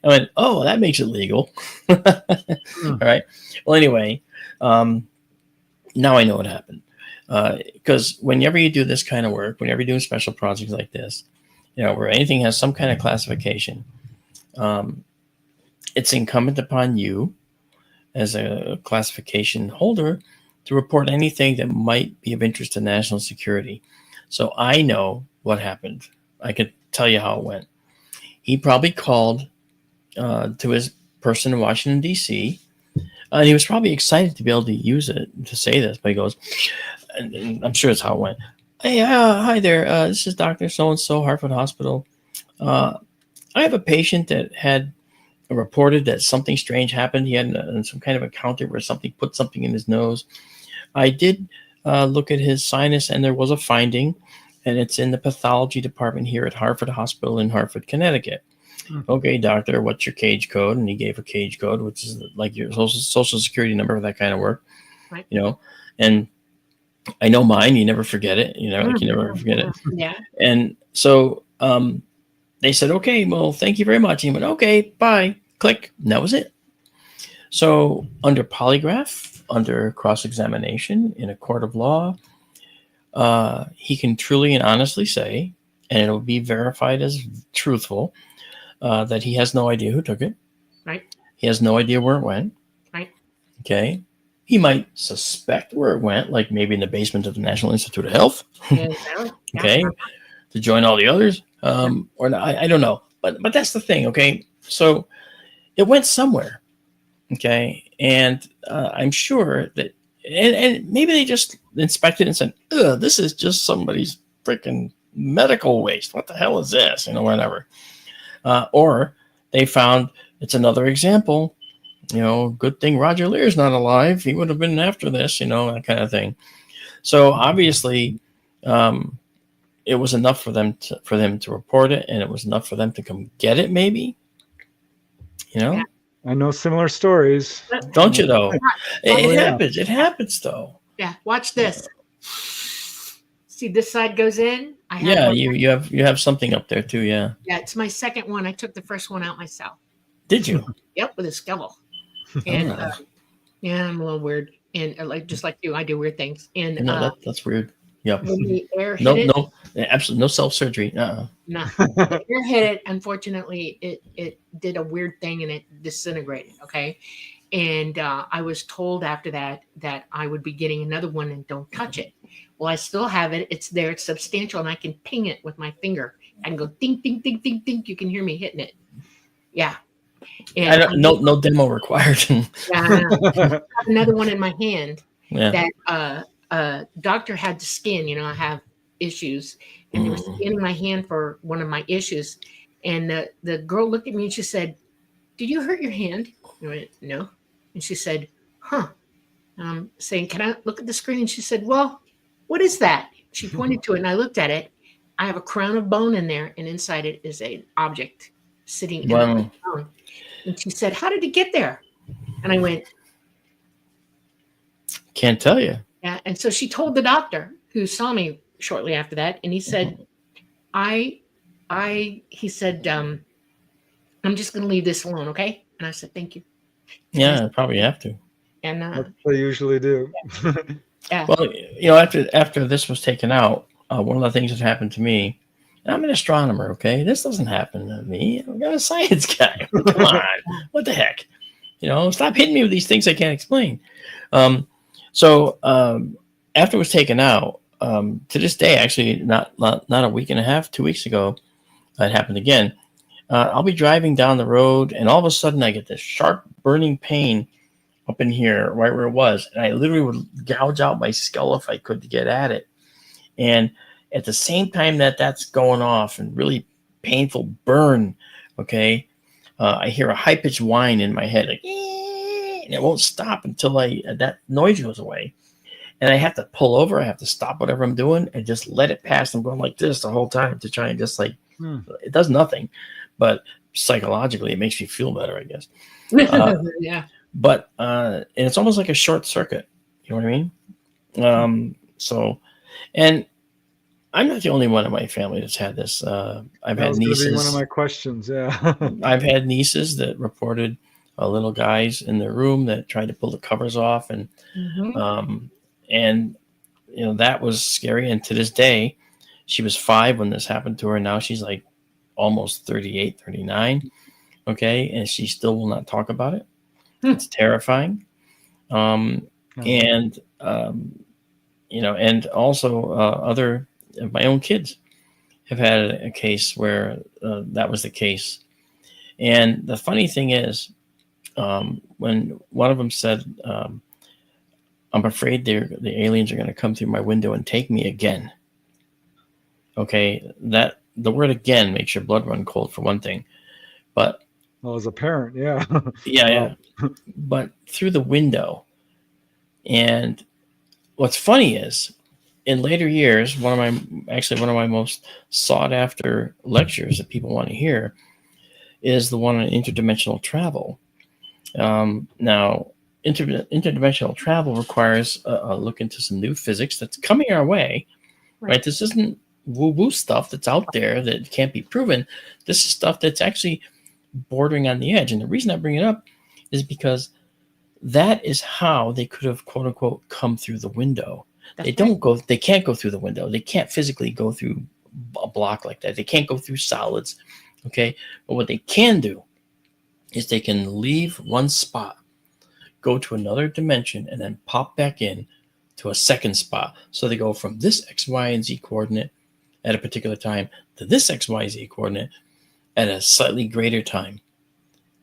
I went, oh, that makes it legal. All right. Well, anyway, now I know what happened. Because whenever you do this kind of work, whenever you're doing special projects like this, where anything has some kind of classification, it's incumbent upon you as a classification holder to report anything that might be of interest to national security. So I know what happened. I could tell you how it went. He probably called to his person in Washington, D.C., and he was probably excited to be able to use it to say this, but he goes, and I'm sure it's how it went. Hey, hi there. This is Dr. So-and-so, Hartford Hospital. I have a patient that had reported that something strange happened. He had some kind of encounter where something put something in his nose. I did look at his sinus, and there was a finding, and it's in the pathology department here at Hartford Hospital in Hartford, Connecticut. Mm-hmm. Okay, doctor, what's your cage code? And he gave a cage code, which is like your social security number for that kind of work, right. And I know mine. You never forget it. You never forget it. Yeah. And so they said, okay, well, thank you very much. And he went, okay, bye. Click. And that was it. So under polygraph, under cross-examination in a court of law, he can truly and honestly say, and it will be verified as truthful, that he has no idea who took it. Right. He has no idea where it went. Right. Okay. He might suspect where it went, like maybe in the basement of the National Institute of Health. Yeah. Okay. To join all the others. Or not, I don't know. But that's the thing. Okay. So it went somewhere. Okay. And I'm sure that, and maybe they just inspected and said, ugh, this is just somebody's freaking medical waste. What the hell is this? Whatever. Or they found it's another example, good thing Roger Lear's not alive. He would have been after this, that kind of thing. So obviously, it was enough for them to report it, and it was enough for them to come get it. Maybe, Yeah. I know similar stories. Don't you though? It happens. It happens though. Yeah. Watch this. See, this side goes in. You have something up there too. Yeah. Yeah, it's my second one. I took the first one out myself. Did you? Yep, with a shovel. And yeah, I'm a little weird, and just like you, I do weird things. And no, that's weird. Yep. When the air hit no, absolutely no self-surgery. No, the air hit it. Unfortunately, it did a weird thing and it disintegrated. Okay. And I was told after that I would be getting another one and don't touch it. Well, I still have it. It's there. It's substantial, and I can ping it with my finger and go ding, ding, ding, ding, ding. You can hear me hitting it. Yeah. And no demo required. Yeah. I have another one in my hand that doctor had to scan. I have issues, and they were scanning my hand for one of my issues. And the girl looked at me and she said, "Did you hurt your hand?" I went, "No." And she said, "Huh." And I'm saying, "Can I look at the screen?" And she said, "Well, what is that?" She pointed to it, and I looked at it. I have a crown of bone in there, and inside it is an object sitting in the bone. And she said, "How did it get there?" And I went, "Can't tell you." Yeah. And so she told the doctor, who saw me shortly after that, and he said, he said, "I'm just going to leave this alone, okay?" And I said, "Thank you." Yeah, probably have to. And they usually do. Yeah. Well, after this was taken out, one of the things that happened to me, and I'm an astronomer, okay? This doesn't happen to me. I'm a science guy. Come on. What the heck? Stop hitting me with these things I can't explain. So after it was taken out, to this day, actually, not a week and a half, 2 weeks ago, it happened again. I'll be driving down the road, and all of a sudden I get this sharp burning pain up in here, right where it was. And I literally would gouge out my skull if I could to get at it. And at the same time that that's going off and really painful burn, okay, I hear a high-pitched whine in my head, like, and it won't stop until that noise goes away. And I have to pull over. I have to stop whatever I'm doing and just let it pass. I'm going like this the whole time to try and just like, it does nothing. But psychologically, it makes me feel better, I guess. Yeah. But and it's almost like a short circuit. You know what I mean? So, and I'm not the only one in my family that's had this. I've had nieces. Be one of my questions. Yeah. I've had nieces that reported little guys in their room that tried to pull the covers off, and you know, that was scary. And to this day, she was 5 when this happened to her. Now she's like almost 38, 39. Okay. And she still will not talk about it. It's terrifying. And, you know, and also other of my own kids have had a case where that was the case. And the funny thing is, when one of them said, I'm afraid the aliens are going to come through my window and take me again. Okay, that the word "again" makes your blood run cold for one thing, but well, as a parent, yeah, yeah. But through the window. And what's funny is, in later years, one of my most sought after lectures that people want to hear is the one on interdimensional travel. Now, interdimensional travel requires a look into some new physics that's coming our way, right? This isn't woo-woo stuff that's out there that can't be proven. This is stuff that's actually bordering on the edge. And the reason I bring it up is because that is how they could have, quote unquote, come through the window. They can't go through the window. They can't physically go through a block like that. They can't go through solids. Okay. But what they can do is they can leave one spot, go to another dimension, and then pop back in to a second spot. So they go from this X, Y, and Z coordinate at a particular time to this X, Y, Z coordinate at a slightly greater time.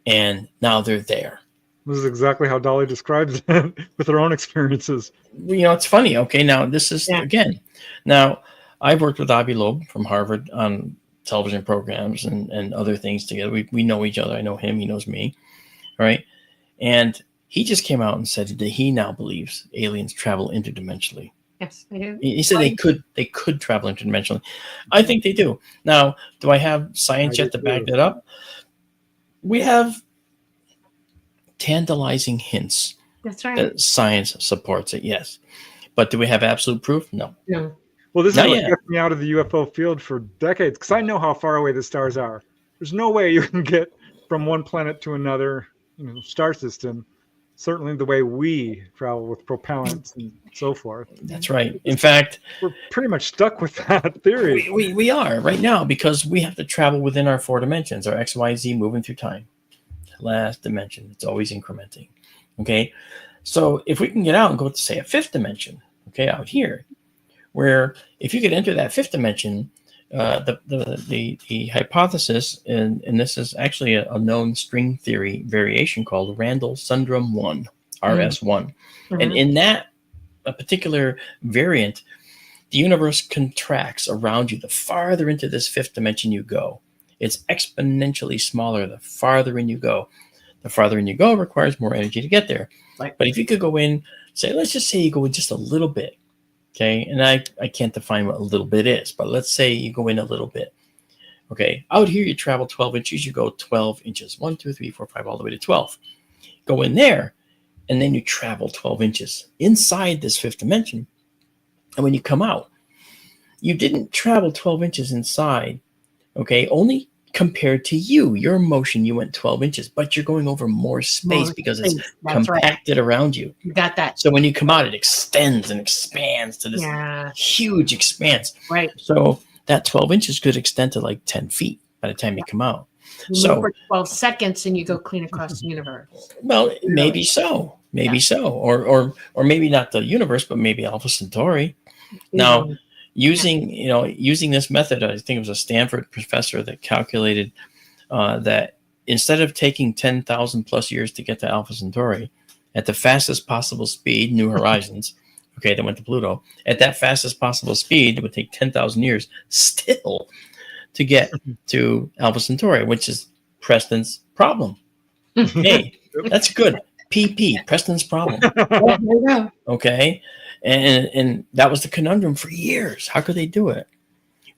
And now they're there. This is exactly how Dolly describes it with her own experiences. You know, it's funny. Okay, now this is, again, now I've worked with Avi Loeb from Harvard on television programs and other things together. We know each other. I know him. He knows me. All right. And he just came out and said that he now believes aliens travel interdimensionally. Yes, they do. He said they could travel interdimensionally. I think they do. Now, do I have science yet to back that up? We have tantalizing hints. That's right. That science supports it, yes. But do we have absolute proof? No. No. Well, this is what kept me out of the UFO field for decades, because I know how far away the stars are. There's no way you can get from one planet to another, star system, certainly the way we travel with propellants and so forth. That's right. In fact, we're pretty much stuck with that theory. We are right now, because we have to travel within our 4 dimensions, our X, Y, Z, moving through time. Last dimension, it's always incrementing. Okay, so if we can get out and go to, say, a 5th dimension, okay, out here, where if you could enter that 5th dimension, the hypothesis, and this is actually a known string theory variation called Randall-Sundrum 1, RS1. And in that particular variant, the universe contracts around you. The farther into this 5th dimension you go, it's exponentially smaller the farther in you go. The farther in you go requires more energy to get there. Right. But if you could go in, say, let's just say you go in just a little bit, okay? And I can't define what a little bit is, but let's say you go in a little bit. Okay, out here you travel 12 inches, you go 12 inches. 1, 2, 3, 4, 5, all the way to 12. Go in there, and then you travel 12 inches inside this 5th dimension. And when you come out, you didn't travel 12 inches inside, okay, only compared to your motion, you went 12 inches, but you're going over more space because it's compacted around you. You got that. So when you come out, it extends and expands to this huge expanse. Right. So that 12 inches could extend to like 10 feet by the time you come out. You move for 12 seconds and you go clean across the universe. Well, maybe so. Maybe so. Or maybe not the universe, but maybe Alpha Centauri. Now, using this method, I think it was a Stanford professor that calculated that instead of taking 10,000 plus years to get to Alpha Centauri, at the fastest possible speed, New Horizons. Okay, they went to Pluto. At that fastest possible speed, it would take 10,000 years still to get to Alpha Centauri, which is Preston's problem. Hey, that's good. PP, Preston's problem. Well, there you go. Okay, and that was the conundrum for years. How could they do it?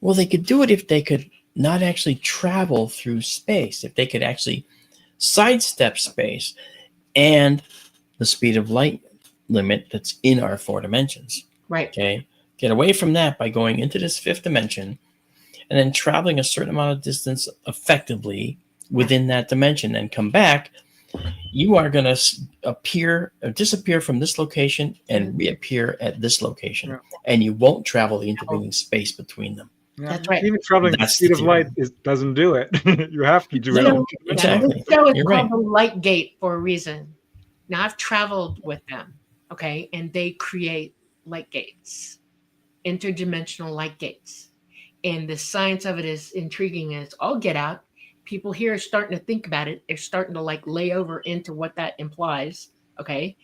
Well, they could do it if they could not actually travel through space, if they could actually sidestep space and the speed of light limit that's in our 4 dimensions. Right. Okay, get away from that by going into this 5th dimension and then traveling a certain amount of distance effectively within that dimension and come back. You are going to appear or disappear from this location and reappear at this location, and you won't travel the intervening space between them. Yeah. That's right. Even traveling the speed of light doesn't do it. You have to do it. Exactly. This show is You're called right. the Light Gate for a reason. Now, I've traveled with them, okay, and they create light gates, interdimensional light gates. And the science of it is intriguing as all get out. People here are starting to think about it. They're starting to like lay over into what that implies, okay?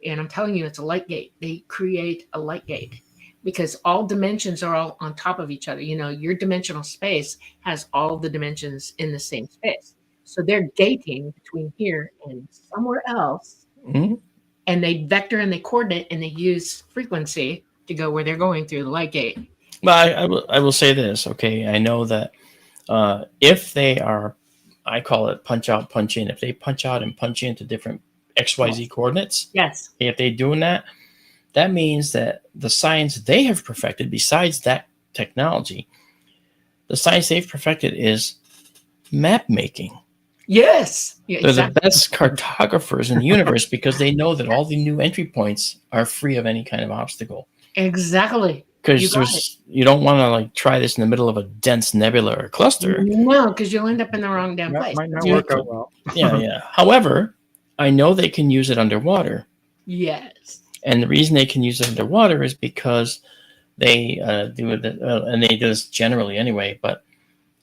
And I'm telling you, it's a light gate. They create a light gate because all dimensions are all on top of each other. You know, your dimensional space has all the dimensions in the same space. So they're gating between here and somewhere else. Mhm. And they vector and they coordinate and they use frequency to go where they're going through the light gate. Well, I will say this, okay? I know that if they are, I call it punch out, punch in. If they punch out and punch into different XYZ coordinates, Yes. if they're doing that, that means that the science they have perfected, besides that technology, the science they've perfected is map making. Yes. Yeah, They're exactly. the best cartographers in the universe because they know that all the new entry points are free of any kind of obstacle. Exactly. Because you don't want to like try this in the middle of a dense nebula or cluster. No, because you'll end up in the wrong damn That place. might not You work could- out well. Yeah. However, I know they can use it underwater. Yes. And the reason they can use it underwater is because they do it, and they do this generally anyway, but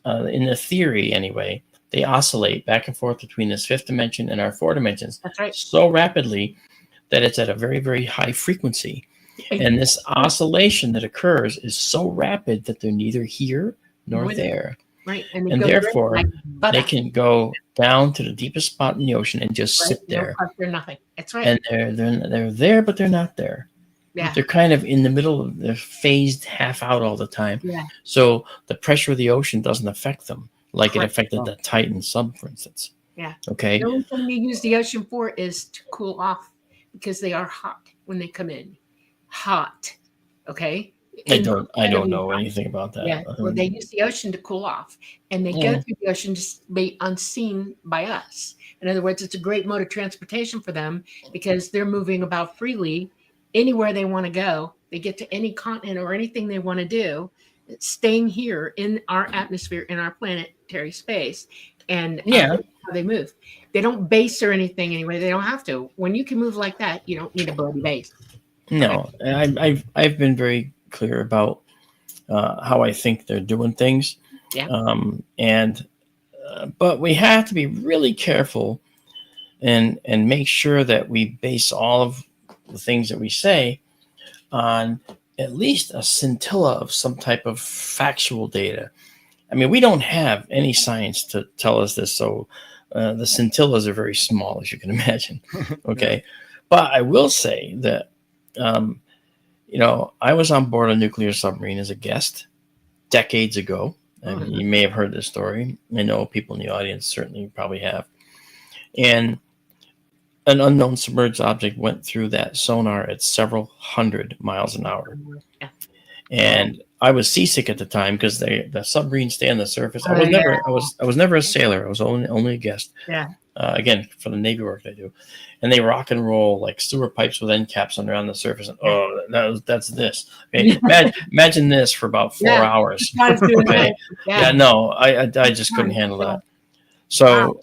in the theory anyway, they oscillate back and forth between this 5th dimension and our 4 dimensions That's right. so rapidly that it's at a very, very high frequency. And this oscillation that occurs is so rapid that they're neither here nor Nor there. Right. And go therefore, like butter. they can go down to the deepest spot in the ocean and just sit there. No cluster, nothing. That's right. And they're there, but they're not there. Yeah. They're kind of in the middle of, they're phased half out all the time. Yeah. So the pressure of the ocean doesn't affect them like it Correct. affected the Titan sub, for instance. Yeah. Okay. The only thing you use the ocean for is to cool off because they are hot when they come in. Hot. Okay. I don't know anything about that. Yeah. Well, they use the ocean to cool off, and they go through the ocean to be unseen by us. In other words, it's a great mode of transportation for them because they're moving about freely anywhere they want to go. They get to any continent or anything they want to do, staying here in our atmosphere, in our planetary space, and how they move. They don't base or anything anyway. They don't have to. When you can move like that, you don't need a bloody base. No, I've been very clear about how I think they're doing things. Yeah. But we have to be really careful and make sure that we base all of the things that we say on at least a scintilla of some type of factual data. I mean, we don't have any science to tell us this, so the scintillas are very small, as you can imagine. Okay. But I will say that I was on board a nuclear submarine as a guest decades ago. I mean, you may have heard this story. I know people in the audience certainly probably have. And an unknown submerged object went through that sonar at several hundred miles an hour. Yeah. And I was seasick at the time because the submarines stay on the surface. I was never a sailor. I was only a guest. Yeah. Again, for the Navy work I do, and they rock and roll like sewer pipes with end caps on the surface. And that's this. Okay, imagine this for about 4 hours. Okay, no, I just couldn't handle that. So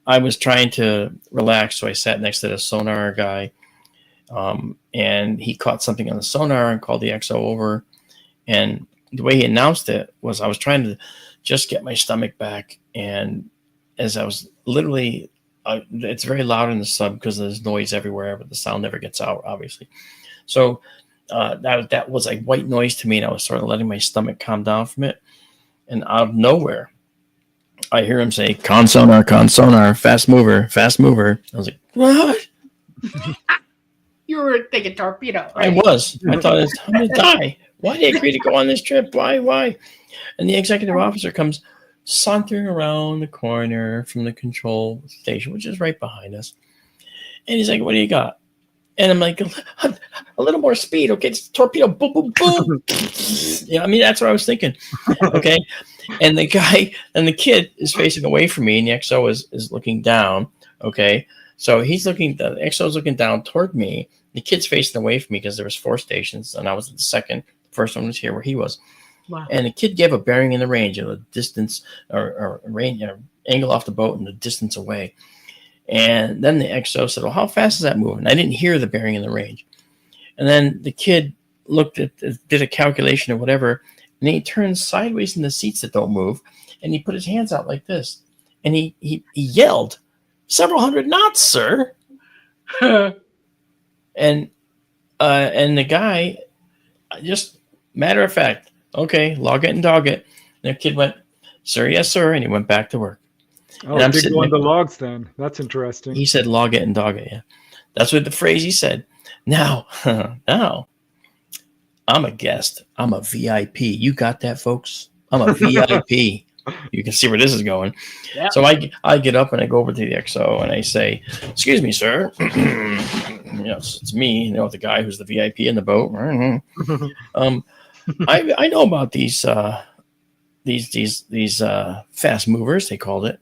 I was trying to relax, so I sat next to the sonar guy, and he caught something on the sonar and called the XO over. And the way he announced it was I was trying to just get my stomach back, and as I was literally it's very loud in the sub because there's noise everywhere, but the sound never gets out, obviously. So that was like white noise to me, and I was sort of letting my stomach calm down from it. And out of nowhere, I hear him say, con sonar, fast mover, fast mover. I was like, what? You were thinking torpedo. Right? I was. I thought, I'm going to die. Why did I agree to go on this trip? Why? And the executive officer comes sauntering around the corner from the control station, which is right behind us. And he's like, what do you got? And I'm like, a little more speed. Okay, it's torpedo. Boom, boom, boom. I mean, that's what I was thinking. Okay. And the guy and the kid is facing away from me, and the XO is looking down. Okay. So the XO is looking down toward me. The kid's facing away from me because there was 4 stations, and I was at the second. The first one was here where he was. Wow. And the kid gave a bearing in the range, a distance or range, angle off the boat and the distance away. And then the XO said, well, how fast is that moving? I didn't hear the bearing in the range. And then the kid did a calculation or whatever, and he turns sideways in the seats that don't move, and he put his hands out like this. And he yelled, several hundred knots, sir. And the guy, just matter of fact, okay, log it and dog it. And the kid went, sir, yes, sir. And he went back to work. Oh, and I'm big one the logs then. That's interesting. He said log it and dog it, yeah. That's what the phrase he said. Now, I'm a guest. I'm a VIP. You got that, folks? I'm a VIP. You can see where this is going. Yeah. So I get up and I go over to the XO and I say, excuse me, sir. Yes, it's me, the guy who's the VIP in the boat. I know about these fast movers, they called it.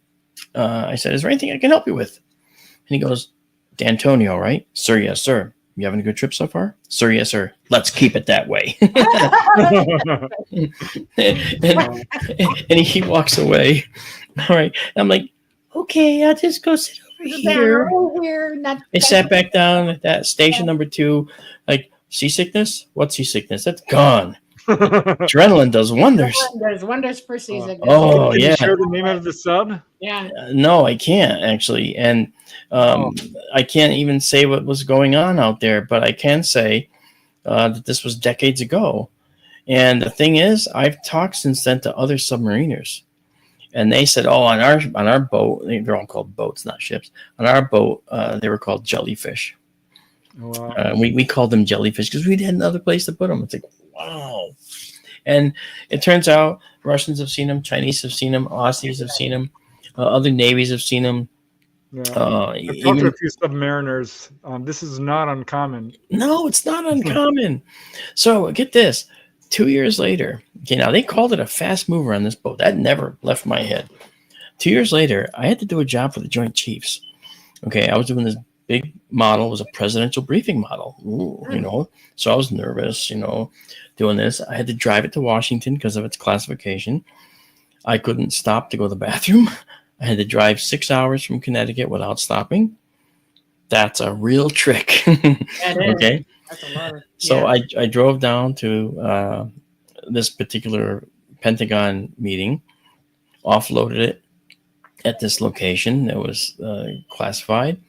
I said, is there anything I can help you with? And he goes, Dantonio, right? Sir, yes, sir. You having a good trip so far? Sir, yes, sir. Let's keep it that way. and he walks away. All right. And I'm like, okay, I'll just go sit over here. I sat back down at that station number 2, like, seasickness? What seasickness? That's gone. Adrenaline does wonders. There's wonders for seasickness. Oh, Can yeah. you share the name of the sub? Yeah. No, I can't actually. And I can't even say what was going on out there, but I can say that this was decades ago. And the thing is, I've talked since then to other submariners, and they said, "Oh, on our boat, they're all called boats, not ships. On our boat, they were called jellyfish. Wow. We called them jellyfish because we had another place to put them. It's like, wow." And it turns out Russians have seen them, Chinese have seen them, Aussies have seen them, other navies have seen them. Yeah. I've talked to a few submariners. This is not uncommon. No, it's not uncommon. So get this. 2 years later, okay, now they called it a fast mover on this boat. That never left my head. 2 years later, I had to do a job for the Joint Chiefs. Okay, I was doing this big model. It was a presidential briefing model. Ooh, so I was nervous, doing this. I had to drive it to Washington because of its classification. I couldn't stop to go to the bathroom. I had to drive 6 hours from Connecticut without stopping. That's a real trick. Okay. That's a lot. So I drove down to this particular Pentagon meeting, offloaded it at this location that was classified,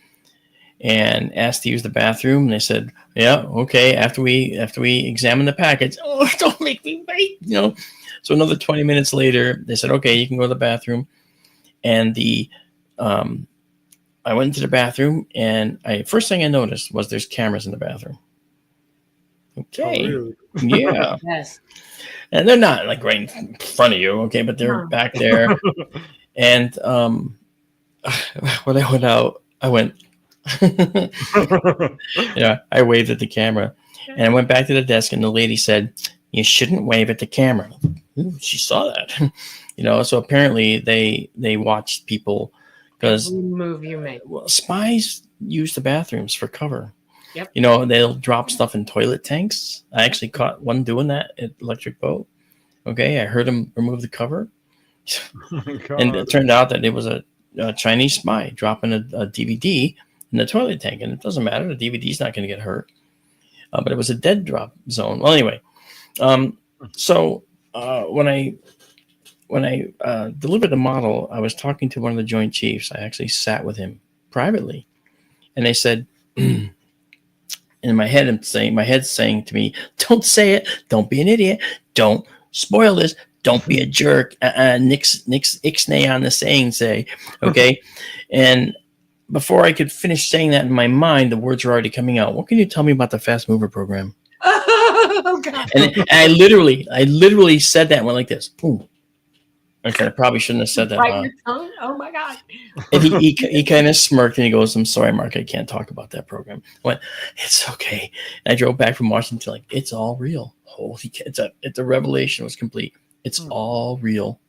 and asked to use the bathroom. And they said, "Yeah, okay." After we examine the package, oh, don't make me wait, So another 20 minutes later, they said, "Okay, you can go to the bathroom." And I went into the bathroom, and first thing I noticed was there's cameras in the bathroom. Okay. Oh, really? Yeah. Yes. And they're not like right in front of you, okay, but they're back there. And when I went out, I went, I waved at the camera, and I went back to the desk, and the lady said, "You shouldn't wave at the camera." Ooh, she saw that, So apparently they watched people because move you make. Well, spies use the bathrooms for cover. Yep. They'll drop stuff in toilet tanks. I actually caught one doing that at Electric Boat. Okay, I heard him remove the cover. Oh my God. And it turned out that it was a Chinese spy dropping a DVD in the toilet tank. And it doesn't matter. The DVD's not going to get hurt. But it was a dead drop zone. Well, anyway. So when I delivered the model, I was talking to one of the Joint Chiefs. I actually sat with him privately, and they said, in my head's saying to me, "Don't say it. Don't be an idiot. Don't spoil this. Don't be a jerk. Nix ixnay on the saying. Say, okay." And before I could finish saying that in my mind, the words were already coming out. What can you tell me about the Fast Mover program? Oh God! And I literally said that and went like this. Boom. Okay, I probably shouldn't have said that. Bite your tongue? Oh my God! And he kind of smirked and he goes, "I'm sorry, Mark, I can't talk about that program." I went, "It's okay." And I drove back from Washington like, it's all real. Holy, it's a revelation was complete. It's all real.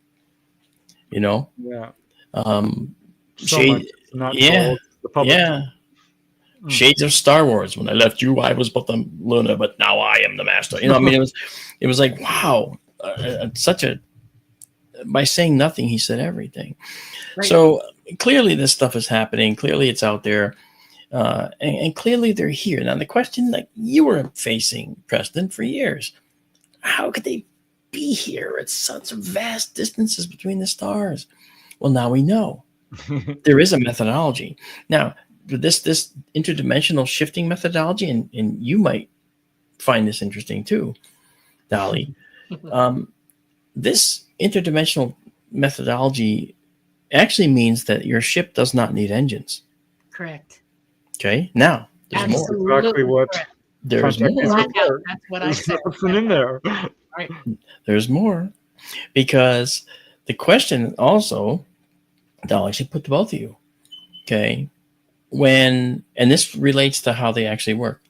You know? Yeah. So much not told the public. Yeah. Shades of Star Wars. When I left you, I was but the Luna, but now I am the master. You know, I mean, it was like, wow, by saying nothing, he said everything. Right. So clearly this stuff is happening. Clearly it's out there. And clearly they're here. Now the question that you were facing, Preston, for years, how could they be here at such vast distances between the stars? Well, now we know. There is a methodology. Now, this interdimensional shifting methodology, and you might find this interesting too, Dolly. This interdimensional methodology actually means that your ship does not need engines. Correct. Okay. Now, there's more. Exactly what. There's more. That's what I said. Something in there. Right. There's more, because the question also, Dolly, I should put to both of you. Okay. And this relates to how they actually work.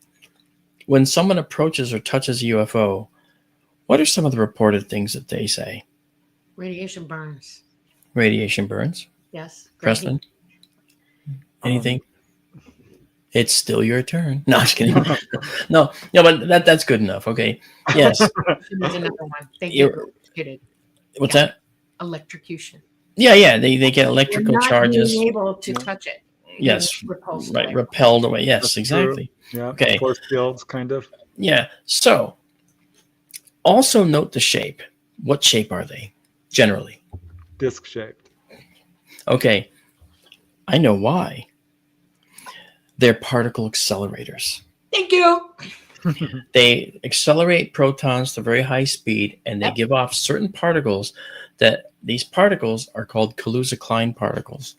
When someone approaches or touches a UFO, what are some of the reported things that they say? Radiation burns. Radiation burns. Yes. Preston? Anything? It's still your turn. No, I'm just kidding. no, but that's good enough. Okay. Yes. There's another one. They get electrocuted. What's that? Electrocution. Yeah. They get electrical charges. Being able to touch it. Yes. Right. Repelled away. Yes, that's exactly. True. Yeah. Okay. Force fields, kind of. Yeah. So, also note the shape. What shape are they generally? Disc shaped. Okay. I know why. They're particle accelerators. Thank you. They accelerate protons to very high speed, and they give off certain particles that these particles are called Kaluza-Klein particles.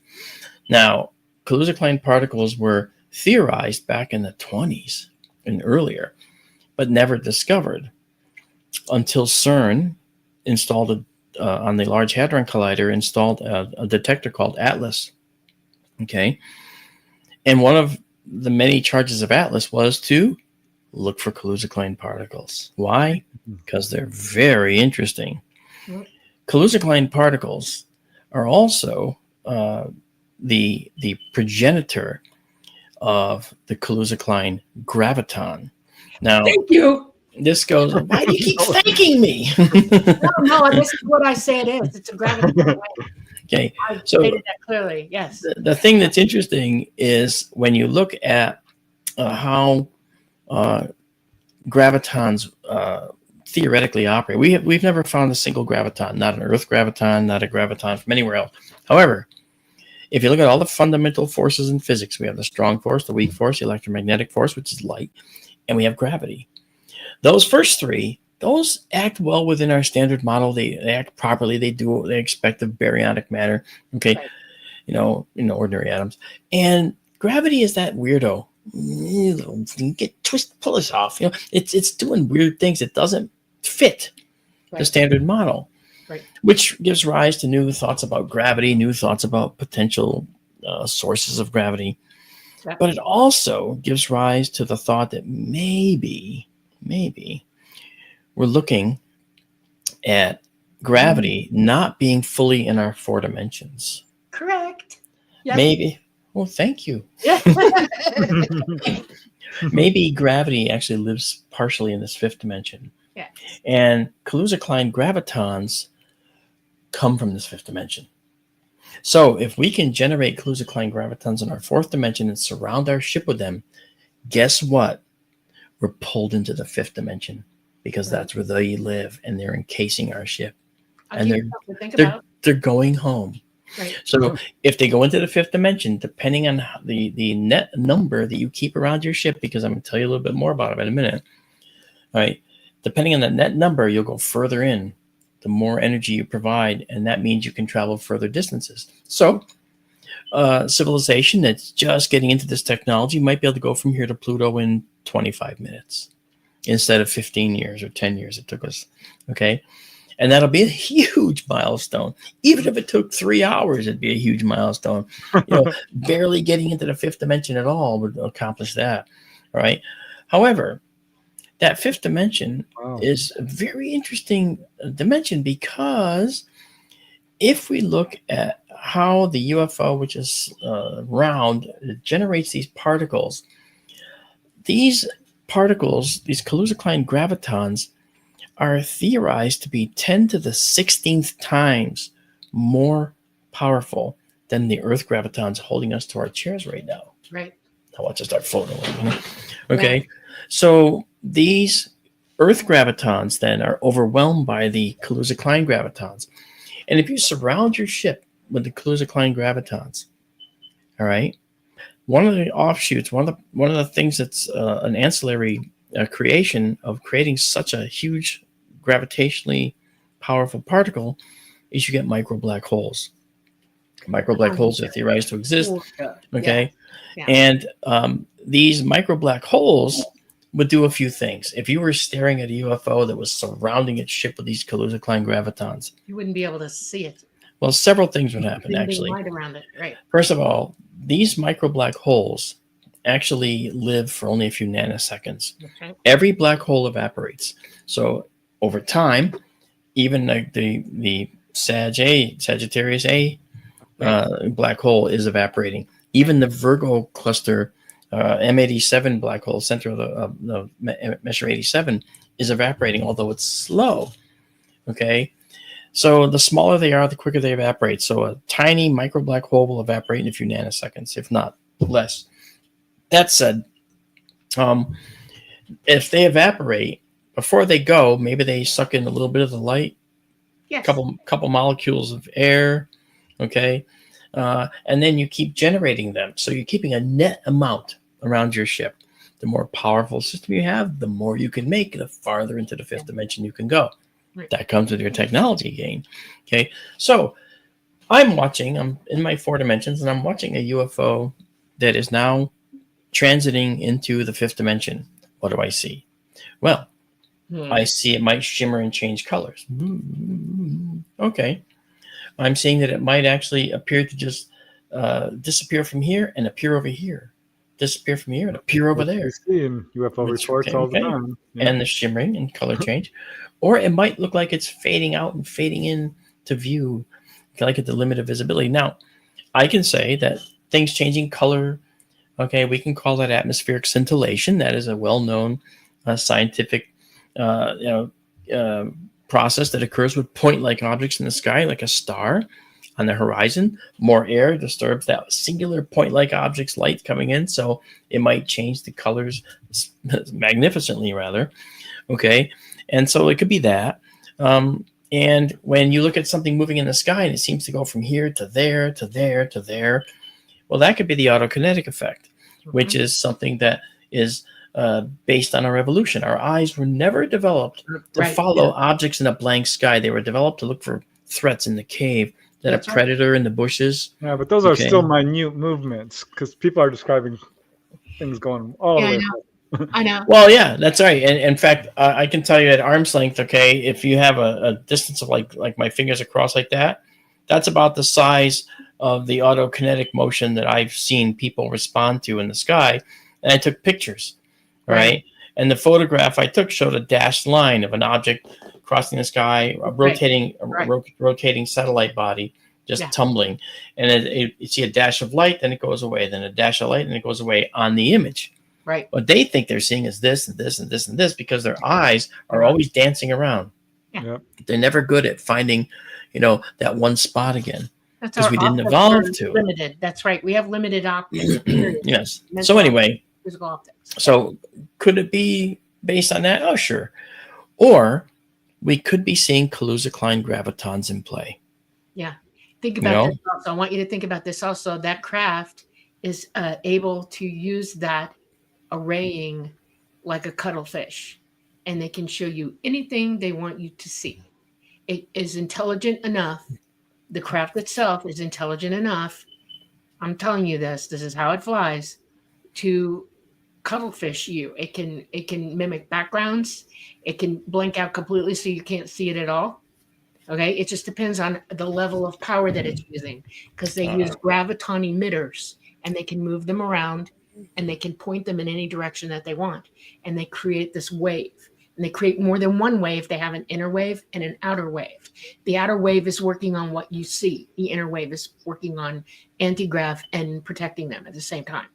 Now, Kaluza-Klein particles were theorized back in the 1920s and earlier, but never discovered until CERN installed on the Large Hadron Collider, installed a detector called ATLAS. Okay. And one of the many charges of ATLAS was to look for Kaluza-Klein particles. Why? Because they're very interesting. Kaluza-Klein particles are also the progenitor of the Kaluza-Klein graviton. Now, thank you. This goes, why do you keep thanking me? No, this is what I say it is. It's a graviton. Okay, I stated that clearly. Yes. The thing that's interesting is when you look at how gravitons theoretically operate. We've never found a single graviton, not an Earth graviton, not a graviton from anywhere else. However, if you look at all the fundamental forces in physics, we have the strong force, the weak force, the electromagnetic force, which is light, and we have gravity. Those first three, those act well within our standard model. They act properly. They do what they expect of baryonic matter. Okay, right. You know, ordinary atoms. And gravity is that weirdo. You get pull this off. It's doing weird things. It doesn't fit the standard model, which gives rise to new thoughts about gravity, new thoughts about potential sources of gravity. But it also gives rise to the thought that maybe we're looking at gravity not being fully in our 4 dimensions. Correct. Yes. Maybe. Well, thank you. Maybe gravity actually lives partially in this 5th dimension. Yeah. And Kaluza-Klein gravitons come from this 5th dimension. So if we can generate Kaluza-Klein gravitons in our 4th dimension and surround our ship with them, guess what? We're pulled into the 5th dimension because that's where they live, and they're encasing our ship. And they're going home. Right. So if they go into the fifth dimension, depending on the net number that you keep around your ship, because I'm going to tell you a little bit more about it in a minute, all right, depending on the net number, you'll go further in, the more energy you provide, and that means you can travel further distances. So civilization that's just getting into this technology might be able to go from here to Pluto in 25 minutes instead of 15 years or 10 years it took us. Okay. And that'll be a huge milestone. Even if it took 3 hours, it'd be a huge milestone. Barely getting into the fifth dimension at all would accomplish that. All right. However, that fifth dimension is a very interesting dimension, because if we look at how the UFO, which is round, generates these particles, these Kaluza-Klein gravitons, are theorized to be 10 to the 16th times more powerful than the Earth gravitons holding us to our chairs right now. Right. I'll watch it start floating away. Okay. Right. So these Earth gravitons then are overwhelmed by the Kaluza-Klein gravitons. And if you surround your ship with the Kaluza-Klein gravitons, all right, one of the offshoots, one of the things that's an ancillary creation of creating such a huge gravitationally powerful particle is you get micro black holes. Micro black holes are theorized to exist. Okay. Yeah. And these micro black holes would do a few things. If you were staring at a UFO that was surrounding its ship with these Kaluza-Klein gravitons, you wouldn't be able to see it. Well, several things would happen, actually. Light around it. Right. First of all, these micro black holes actually live for only a few nanoseconds. Okay. Every black hole evaporates. So over time, even like the Sagittarius A black hole is evaporating. Even the Virgo cluster M87 black hole, center of the Messier 87, is evaporating, although it's slow. Okay. So the smaller they are, the quicker they evaporate. So a tiny micro black hole will evaporate in a few nanoseconds, if not less. That said, if they evaporate, before they go, maybe they suck in a little bit of the light, yes, couple molecules of air, okay? And then you keep generating them. So you're keeping a net amount around your ship. The more powerful system you have, the more you can make, the farther into the fifth dimension you can go. Right. That comes with your technology gain. Okay. So I'm in my 4 dimensions, and I'm watching a UFO that is now transiting into the fifth dimension. What do I see? Well, I see it might shimmer and change colors. Okay. I'm seeing that it might actually appear to just disappear from here and appear over here. Disappear from here and appear over there. We see in UFO reports all the time. Yeah. And the shimmering and color change. Or it might look like it's fading out and fading in to view, like at the limit of visibility. Now, I can say that things changing color, okay, we can call that atmospheric scintillation. That is a well-known scientific process that occurs with point-like objects in the sky, like a star on the horizon. More air disturbs that singular point-like object's light coming in, so it might change the colors magnificently, rather. Okay, and so it could be that. And when you look at something moving in the sky and it seems to go from here to there, to there, to there, well, that could be the autokinetic effect, which is something that is based on our evolution. Our eyes were never developed to follow objects in a blank sky. They were developed to look for threats in the cave, a predator in the bushes. Yeah, but those are still minute movements, because people are describing things going all the way. I know. Well, yeah, that's right. And in fact, I can tell you at arm's length, okay, if you have a distance of like my fingers across like that, that's about the size of the autokinetic motion that I've seen people respond to in the sky. And I took pictures, right? And the photograph I took showed a dashed line of an object crossing the sky, a rotating satellite body, just tumbling. And you see a dash of light, then it goes away, then a dash of light, and it goes away on the image. Right. What they think they're seeing is this and this and this and this, because their eyes are always dancing around. Yeah. They're never good at finding, that one spot again. Because we didn't evolve to limited. That's right. We have limited optics. Yes. So anyway, physical optics. So could it be based on that? Oh, sure. Or we could be seeing Kaluza-Klein gravitons in play. Yeah. Think You about know? this also. I want you to think about this also. That craft is able to use that arraying like a cuttlefish, and they can show you anything they want you to see. It is intelligent enough. The craft itself is intelligent enough. I'm telling you this. This is how it flies. To cuttlefish you. It can mimic backgrounds. It can blank out completely so you can't see it at all. Okay, it just depends on the level of power that it's using, because they use graviton emitters, and they can move them around, and they can point them in any direction that they want, and they create this wave, and they create more than one wave. They have an inner wave and an outer wave. The outer wave is working on what you see. The inner wave is working on anti-grav and protecting them at the same time.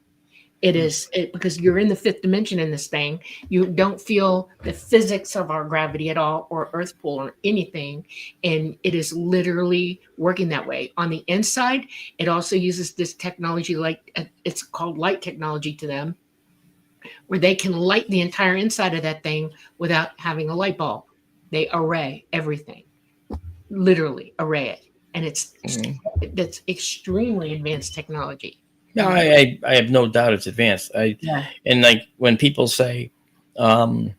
Because you're in the fifth dimension in this thing. You don't feel the physics of our gravity at all, or earth pull, or anything. And it is literally working that way. On the inside, it also uses this technology, like it's called light technology to them, where they can light the entire inside of that thing without having a light bulb. They array everything, literally array it. And that's extremely advanced technology. No, I have no doubt it's advanced. And like when people say, no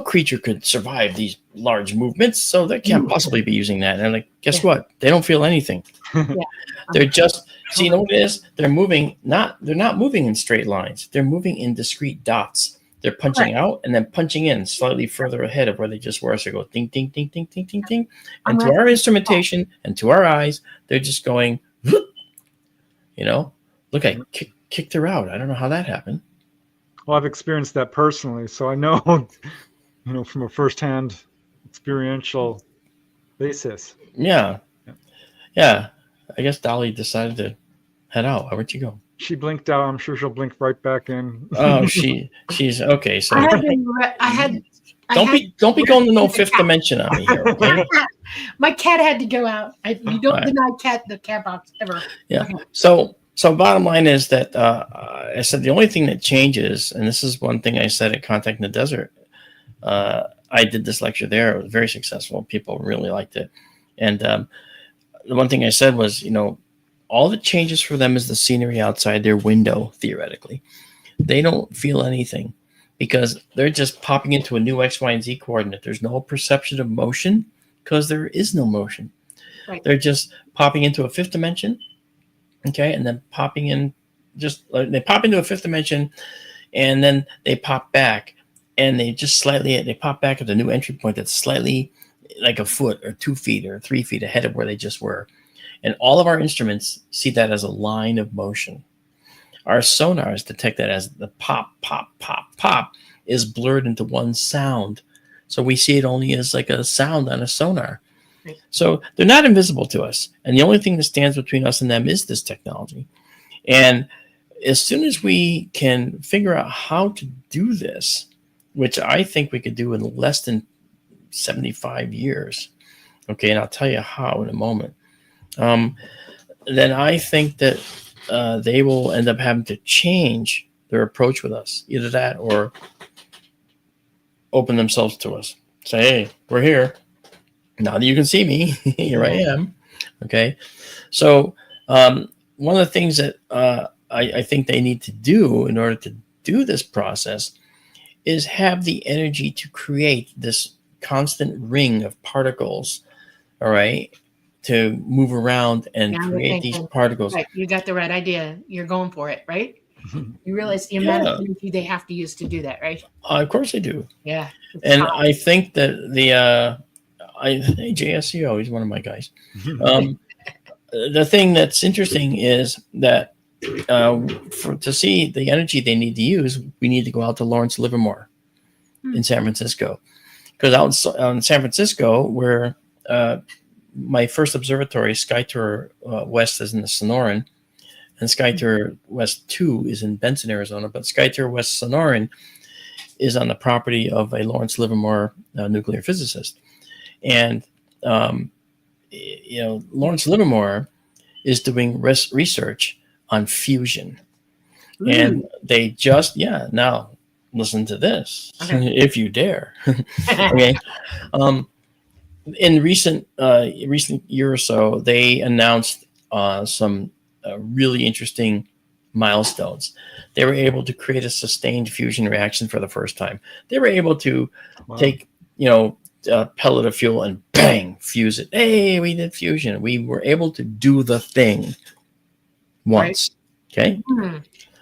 creature could survive these large movements, so they can't possibly be using that. And I'm like, guess what? They don't feel anything. They're just you know what it is? They're not moving in straight lines. They're moving in discrete dots. They're punching out and then punching in slightly further ahead of where they just were. So they go ding, ding, ding, ding, ding, ding, ding. And to our instrumentation and to our eyes, they're just going, look, I kicked her out. I don't know how that happened. Well, I've experienced that personally, so I know, from a firsthand experiential basis. Yeah. I guess Dolly decided to head out. Where'd you go? She blinked out. I'm sure she'll blink right back in. Oh, she's okay. So don't be going to no fifth dimension on me here. Okay? My cat had to go out. You don't deny the cat box ever. Yeah. Okay. So bottom line is that I said the only thing that changes, and this is one thing I said at Contact in the Desert. I did this lecture there. It was very successful. People really liked it. And the one thing I said was, all that changes for them is the scenery outside their window, theoretically. They don't feel anything because they're just popping into a new X, Y, and Z coordinate. There's no perception of motion because there is no motion. Right. They're just popping into a fifth dimension. Okay, and then popping in, they pop into a fifth dimension, and then they pop back, and they pop back at the new entry point that's slightly like a foot or 2 feet or 3 feet ahead of where they just were. And all of our instruments see that as a line of motion. Our sonars detect that as the pop, pop, pop, pop is blurred into one sound. So we see it only as like a sound on a sonar. So they're not invisible to us. And the only thing that stands between us and them is this technology. And as soon as we can figure out how to do this, which I think we could do in less than 75 years, okay, and I'll tell you how in a moment, then I think that they will end up having to change their approach with us. Either that or open themselves to us. Say, hey, we're here. Now that you can see me, here I am. Okay. So one of the things that I think they need to do in order to do this process is have the energy to create this constant ring of particles, all right, to move around and create these particles. Right. You got the right idea. You're going for it, right? You realize the amount of energy they have to use to do that, right? Of course they do. Yeah. And I think that JSCO, he's one of my guys. The thing that's interesting is that to see the energy they need to use, we need to go out to Lawrence Livermore in San Francisco. Because out in San Francisco, where my first observatory, SkyTour West, is in the Sonoran, and SkyTour West 2 is in Benson, Arizona. But SkyTour West Sonoran is on the property of a Lawrence Livermore nuclear physicist. And, Lawrence Livermore is doing research on fusion. And they just, now listen to this, if you dare. Okay. in recent year or so, they announced some really interesting milestones. They were able to create a sustained fusion reaction for the first time. They were able to take, a pellet of fuel and bang, fuse it. Hey, we did fusion. We were able to do the thing once. Right. Okay. Mm-hmm.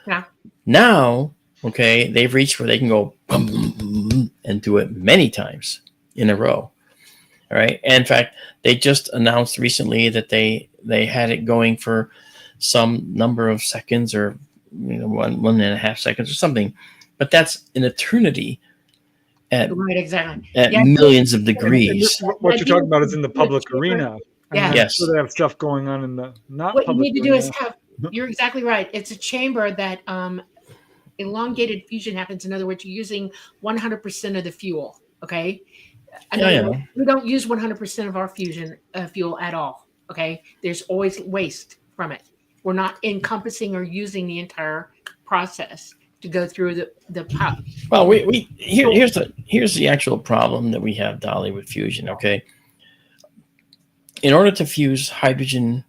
Yeah. Now, okay, they've reached where they can go boom, boom, boom, and do it many times in a row. All right. And in fact, they just announced recently that they had it going for some number of seconds, or 1.5 seconds or something. But that's an eternity at millions of degrees. What you're talking about is in the public arena. Yeah. Yes. So they have stuff going on in the not what public you need to arena. do is have, you're exactly right. It's a chamber that elongated fusion happens. In other words, you're using 100% of the fuel. Okay. We don't use 100% of our fusion fuel at all. Okay. There's always waste from it. We're not encompassing or using the entire process to go through the pop. Well, here's the actual problem that we have, Dolly, with fusion. Okay. In order to fuse hydrogen,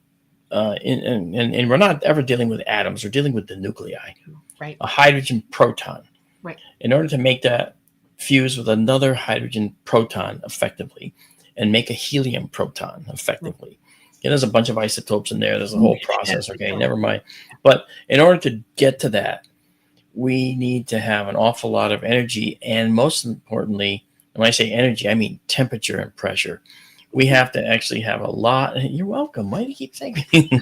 and we're not ever dealing with atoms, we're dealing with the nuclei. Right. A hydrogen proton. Right. In order to make that fuse with another hydrogen proton effectively and make a helium proton effectively. There's a bunch of isotopes in there. There's a whole process. Okay, never mind. But in order to get to that, we need to have an awful lot of energy. And most importantly, when I say energy, I mean temperature and pressure. We have to actually have a lot. You're welcome. Why do you keep saying? I'm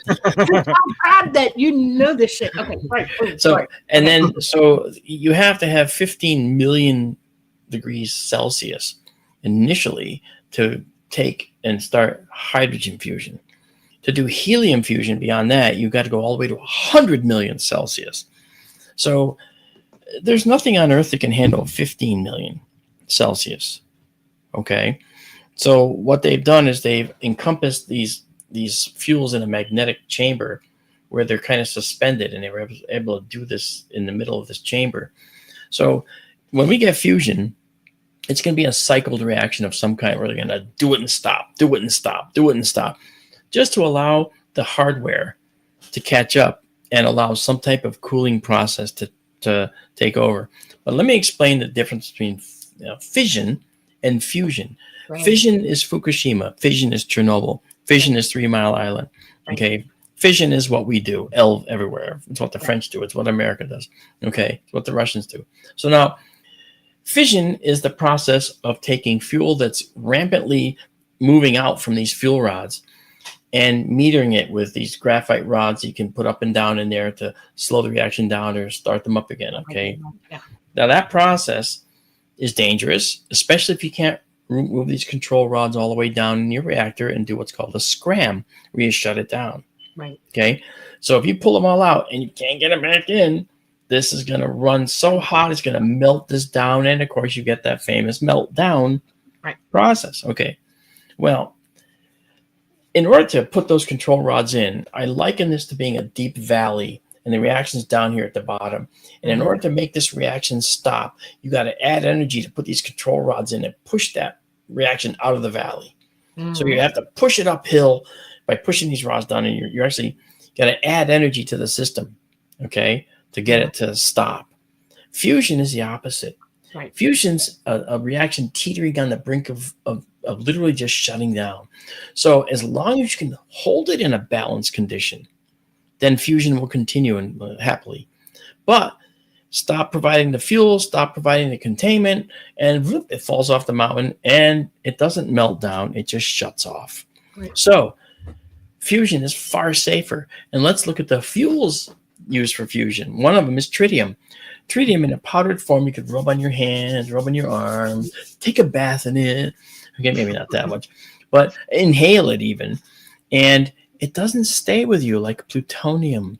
proud that you know this shit. Okay, right. So, and then, so you have to have 15 million degrees Celsius initially to take and start hydrogen fusion. To do helium fusion beyond that, you've got to go all the way to 100 million Celsius. So there's nothing on Earth that can handle 15 million Celsius. Okay. So what they've done is they've encompassed these fuels in a magnetic chamber where they're kind of suspended, and they were able to do this in the middle of this chamber. So when we get fusion, it's going to be a cycled reaction of some kind. We're going to do it and stop, do it and stop, do it and stop, just to allow the hardware to catch up and allow some type of cooling process to take over. But let me explain the difference between fission and fusion. Right. Fission is Fukushima. Fission is Chernobyl. Fission is 3 Mile Island. Okay. Right. Fission is what we do everywhere. It's what the French do. It's what America does. Okay. It's what the Russians do. So now, fission is the process of taking fuel that's rampantly moving out from these fuel rods and metering it with these graphite rods you can put up and down in there to slow the reaction down or start them up again. Okay. Yeah. Now that process is dangerous, especially if you can't move these control rods all the way down in your reactor and do what's called a scram, where you shut it down. Right. Okay. So if you pull them all out and you can't get them back in, this is going to run so hot, it's going to melt this down. And of course, you get that famous meltdown process. Okay. Well, in order to put those control rods in, I liken this to being a deep valley, and the reaction's down here at the bottom. And in order to make this reaction stop, you got to add energy to put these control rods in and push that reaction out of the valley. So you have to push it uphill by pushing these rods down, and you're actually got to add energy to the system, okay, to get it to stop. Fusion is the opposite. Right. Fusion's a reaction teetering on the brink of literally just shutting down. So as long as you can hold it in a balanced condition, then fusion will continue and happily. But stop providing the fuel, stop providing the containment, and whoop, it falls off the mountain, and it doesn't melt down. It just shuts off. Right. So fusion is far safer. And let's look at the fuels used for fusion. One of them is tritium. Tritium in a powdered form, you could rub on your hands, rub on your arms, take a bath in it. Okay, maybe not that much, but inhale it even. And it doesn't stay with you like plutonium,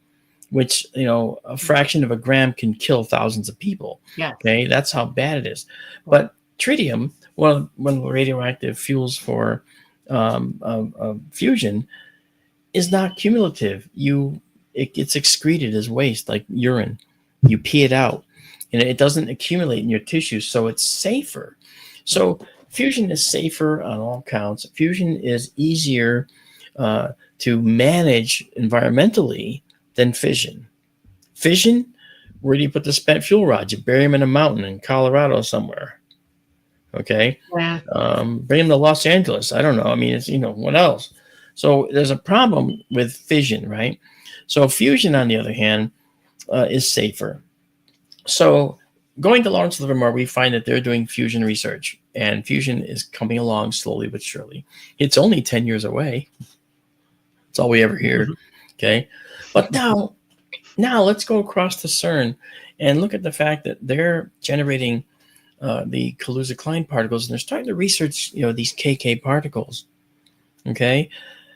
which, a fraction of a gram can kill thousands of people. Yeah. Okay, that's how bad it is. But tritium, one of the radioactive fuels for fusion, is not cumulative. It gets excreted as waste, like urine. You pee it out, and it doesn't accumulate in your tissues, so it's safer. So fusion is safer on all counts. Fusion is easier to manage environmentally than fission. Fission, where do you put the spent fuel rods? You bury them in a mountain in Colorado somewhere. Okay. Yeah. Bring them to Los Angeles. I don't know. I mean, it's, what else? So there's a problem with fission, right? So fusion, on the other hand, is safer. So going to Lawrence Livermore, we find that they're doing fusion research, and fusion is coming along slowly but surely. It's only 10 years away. That's all we ever hear. Okay. But now let's go across to CERN and look at the fact that they're generating the Kaluza-Klein particles, and they're starting to research, these KK particles. Okay.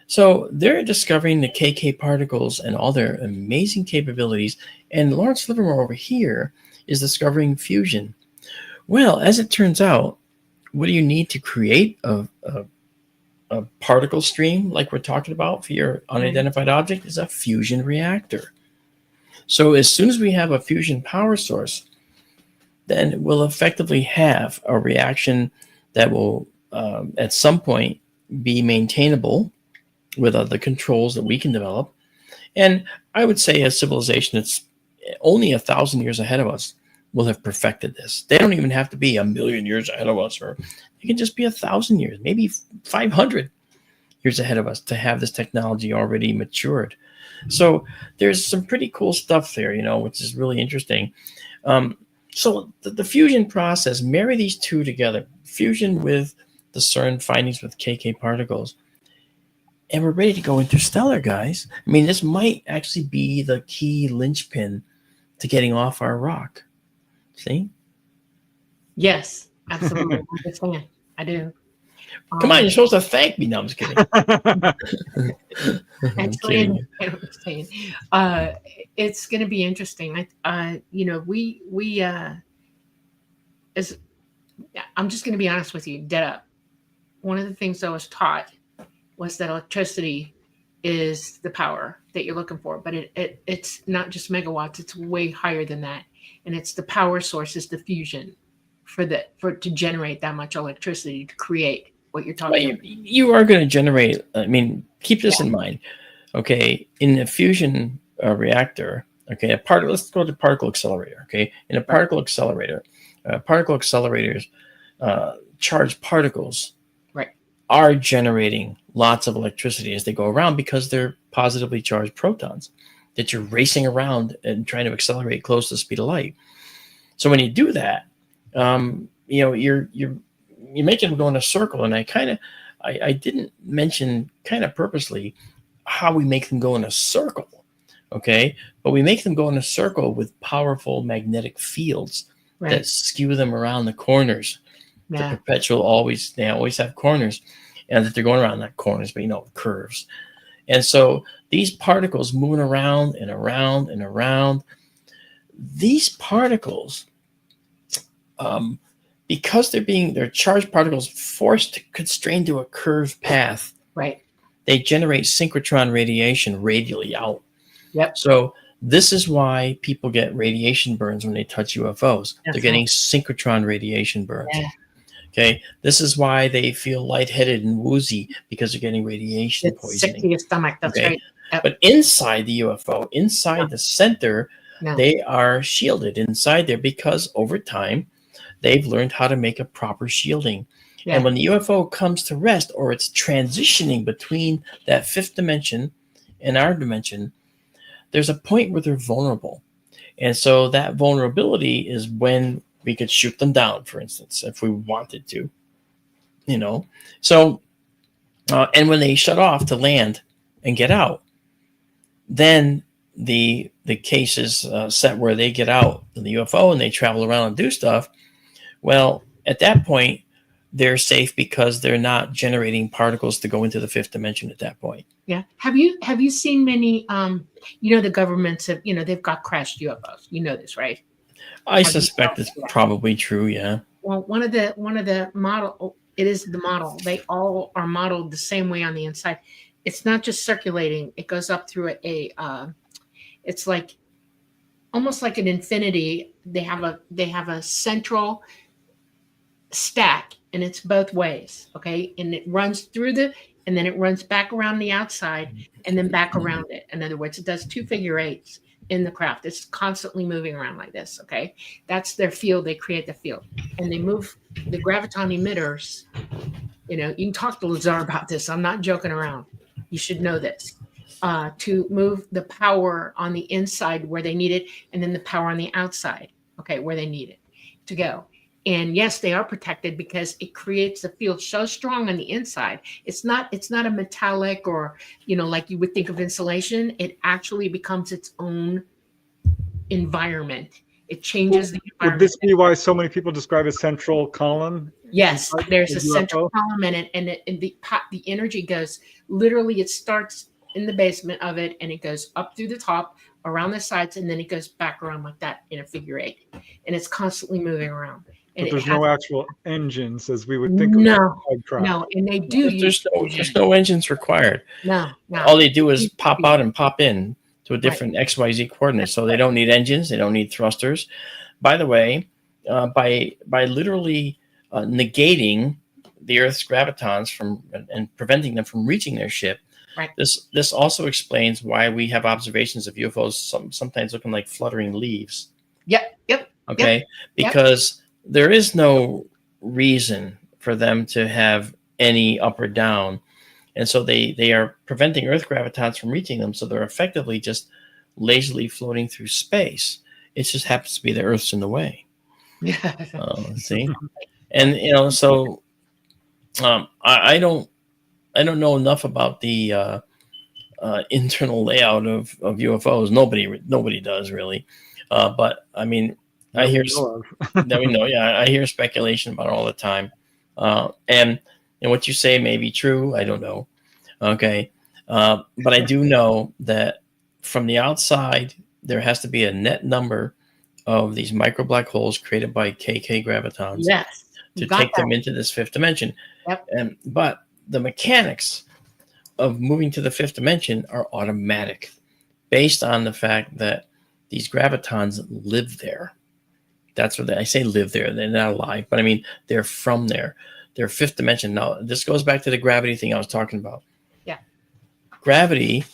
So they're discovering the KK particles and all their amazing capabilities. And Lawrence Livermore over here is discovering fusion. Well, as it turns out, what do you need to create a particle stream like we're talking about for your unidentified object? Is a fusion reactor. So as soon as we have a fusion power source, then we'll effectively have a reaction that will at some point be maintainable with other controls that we can develop. And I would say a civilization that's only 1,000 years ahead of us will have perfected this. They don't even have to be 1,000,000 years ahead of us, or it can just be 1,000 years, maybe 500 years ahead of us to have this technology already matured. So there's some pretty cool stuff there, which is really interesting. So the fusion process, marry these two together, fusion with the CERN findings with KK particles, and we're ready to go interstellar, guys. I mean, this might actually be the key linchpin to getting off our rock. See? Yes, absolutely. I understand. I do. Come on, you're supposed to thank me. No, I'm just kidding. Actually, it's going to be interesting. I'm just going to be honest with you, dead up. One of the things I was taught was that electricity is the power that you're looking for, but it's not just megawatts; it's way higher than that, and it's the power source is the fusion to generate that much electricity to create what you're talking about. You are going to generate. I mean, keep this in mind. Okay, in a fusion reactor, okay, let's go to particle accelerator. Okay, in a particle accelerator, particle accelerators charged particles are generating lots of electricity as they go around because they're positively charged protons that you're racing around and trying to accelerate close to the speed of light. So when you do that, you're making them go in a circle. And I didn't mention kind of purposely how we make them go in a circle. Okay. But we make them go in a circle with powerful magnetic fields that skew them around the corners. The perpetual they always have corners, and that they're going around not corners, but curves. And so these particles moving around and around and around, these particles, because they're charged particles forced to constrain to a curved path, they generate synchrotron radiation radially out. Yep. So this is why people get radiation burns when they touch UFOs. They're getting synchrotron radiation burns. Yeah. Okay, this is why they feel lightheaded and woozy, because they're getting radiation poisoning. Sick to your stomach. That's right. Yep. But inside the UFO, inside the center, they are shielded inside there because over time they've learned how to make a proper shielding. Yeah. And when the UFO comes to rest, or it's transitioning between that fifth dimension and our dimension, there's a point where they're vulnerable. And so that vulnerability is when we could shoot them down, for instance, if we wanted to, So, and when they shut off to land and get out, then the case is set where they get out in the UFO and they travel around and do stuff. Well, at that point, they're safe because they're not generating particles to go into the fifth dimension at that point. Yeah. Have you seen many? The governments have. They've got crashed UFOs. You know this, right? I suspect it's probably true. Yeah. Well, one of the model. It is the model. They all are modeled the same way on the inside. It's not just circulating. It goes up through it's like almost like an infinity. They have a central stack, and it's both ways. Okay. And it runs through and then it runs back around the outside and then back around it. In other words, it does 2 figure eights in the craft. It's constantly moving around like this. Okay. That's their field. They create the field and they move the graviton emitters. You know, you can talk to Lazar about this. I'm not joking around. You should know this. To move the power on the inside where they need it, and then the power on the outside, okay, where they need it to go. And yes, they are protected because it creates a field so strong on the inside. It's not a metallic or, you know, like you would think of insulation. It actually becomes its own environment. It changes the environment. Would this be why so many people describe a central column? Yes, there's a UFO? central column in it, and the energy goes literally. It starts in the basement of it, and it goes up through the top, around the sides, and then it goes back around like that in a figure eight, and it's constantly moving around. And But there's no actual engines as we would think no, of. no, and they do. There's no engines required. No. All they do is pop out and pop in to a different XYZ coordinate. So they don't need engines. They don't need thrusters. By the way, by literally negating the Earth's gravitons and preventing them from reaching their ship, right. This also explains why we have observations of UFOs sometimes looking like fluttering leaves. Yep. Okay, because there is no reason for them to have any up or down. And so they are preventing Earth gravitons from reaching them. So they're effectively just lazily floating through space. It just happens to be the Earth's in the way. Yeah. See? And, you know, so I don't know enough about the internal layout of UFOs. Nobody does really. But I mean, I hear that we know. Yeah, I hear speculation about it all the time. And what you say may be true. I don't know. Okay. But I do know that from the outside, there has to be a net number of these micro black holes created by KK gravitons to take them into this fifth dimension. Yep. But the mechanics of moving to the fifth dimension are automatic based on the fact that these gravitons live there. That's what I say live there. They're not alive, but I mean, they're from there. They're fifth dimension. Now, this goes back to the gravity thing I was talking about. Yeah. Gravity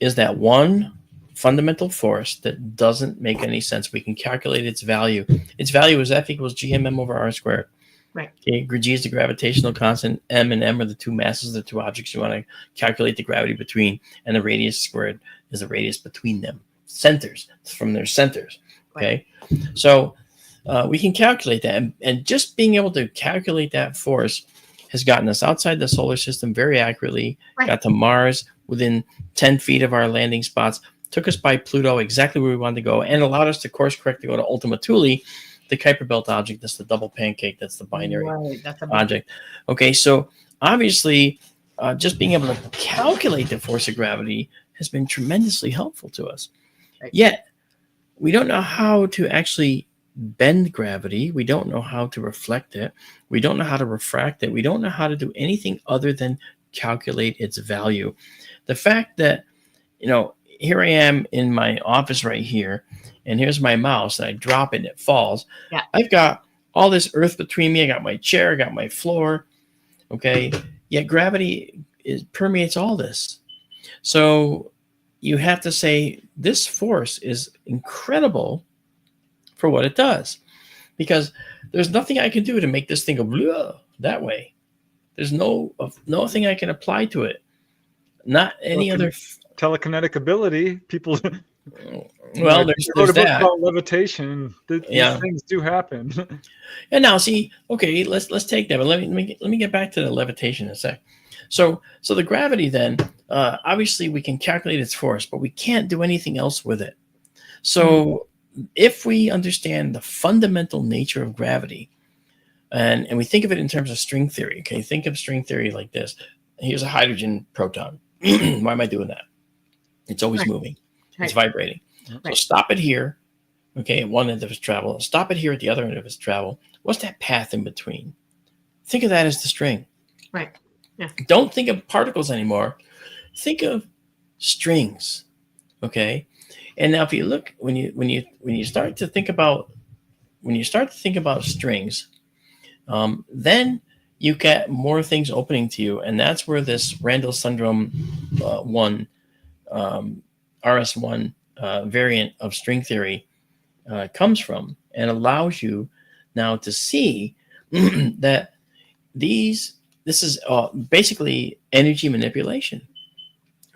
is that one fundamental force that doesn't make any sense. We can calculate its value. Its value is F equals GMM over R squared. Right. Okay, G is the gravitational constant. M and M are the two masses of the two objects you want to calculate the gravity between, and the radius squared is the radius between them. Centers, it's from their centers. Okay, so we can calculate that, and just being able to calculate that force has gotten us outside the solar system very accurately. Got to Mars within 10 feet of our landing spots. Took us by Pluto exactly where we wanted to go, and allowed us to course correct to go to Ultima Thule, the Kuiper Belt object. That's the double pancake. That's the binary object. Okay, so obviously, just being able to calculate the force of gravity has been tremendously helpful to us. Right. Yet, we don't know how to actually bend gravity. We don't know how to reflect it. We don't know how to refract it. We don't know how to do anything other than calculate its value. The fact that, you know, here I am in my office right here, and here's my mouse, and I drop it and it falls. Yeah. I've got all this earth between me. I got my chair, I got my floor. Okay. Yet gravity permeates all this. So you have to say this force is incredible for what it does, because there's nothing I can do to make this thing go that way. There's nothing I can apply to it. Not any other telekinetic ability. People. Well, there's that. About levitation. These things do happen. And now, see, okay, let's take that. But let me get back to the levitation in a sec. So the gravity then, obviously we can calculate its force, but we can't do anything else with it. So if we understand the fundamental nature of gravity, and we think of it in terms of string theory, okay, think of string theory like this. Here's a hydrogen proton. Why am I doing that? It's always moving. It's vibrating. So stop it here, okay, at one end of its travel. Stop it here at the other end of its travel. What's that path in between? Think of that as the string. Right. Yeah. Don't think of particles anymore. Think of strings. Okay. And now if you look, when you start to think about strings, then you get more things opening to you. And that's where this Randall syndrome 1, RS1 variant of string theory comes from, and allows you now to see that this is basically energy manipulation.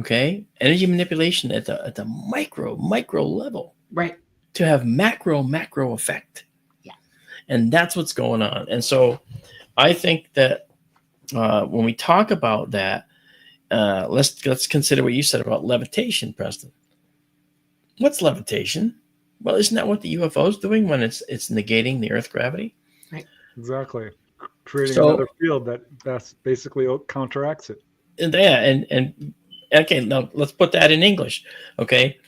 Okay, energy manipulation at the micro level, Right. to have macro effect. Yeah. And that's what's going on. And so I think that when we talk about that, let's consider what you said about levitation, Preston. What's levitation? Well, isn't that what the UFO is doing when it's negating the Earth gravity? Right. Exactly. Creating So- another field that basically counteracts it. And okay, now let's put that in English. Okay,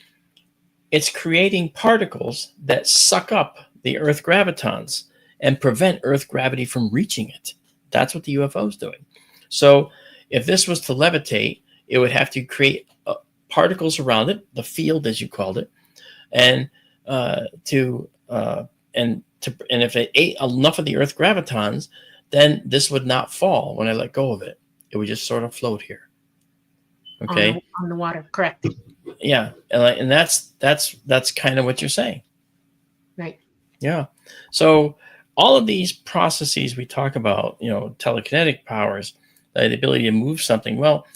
it's creating particles that suck up the Earth gravitons and prevent Earth gravity from reaching it. That's what the UFO is doing. So if this was to levitate, it would have to create particles around it, the field as you called it, and if it ate enough of the Earth gravitons, then this would not fall when I let go of it. It would just sort of float here. Okay. On the water. Correct. Yeah, and that's kind of what you're saying. Right. Yeah. So all of these processes we talk about, telekinetic powers, the ability to move something. Well,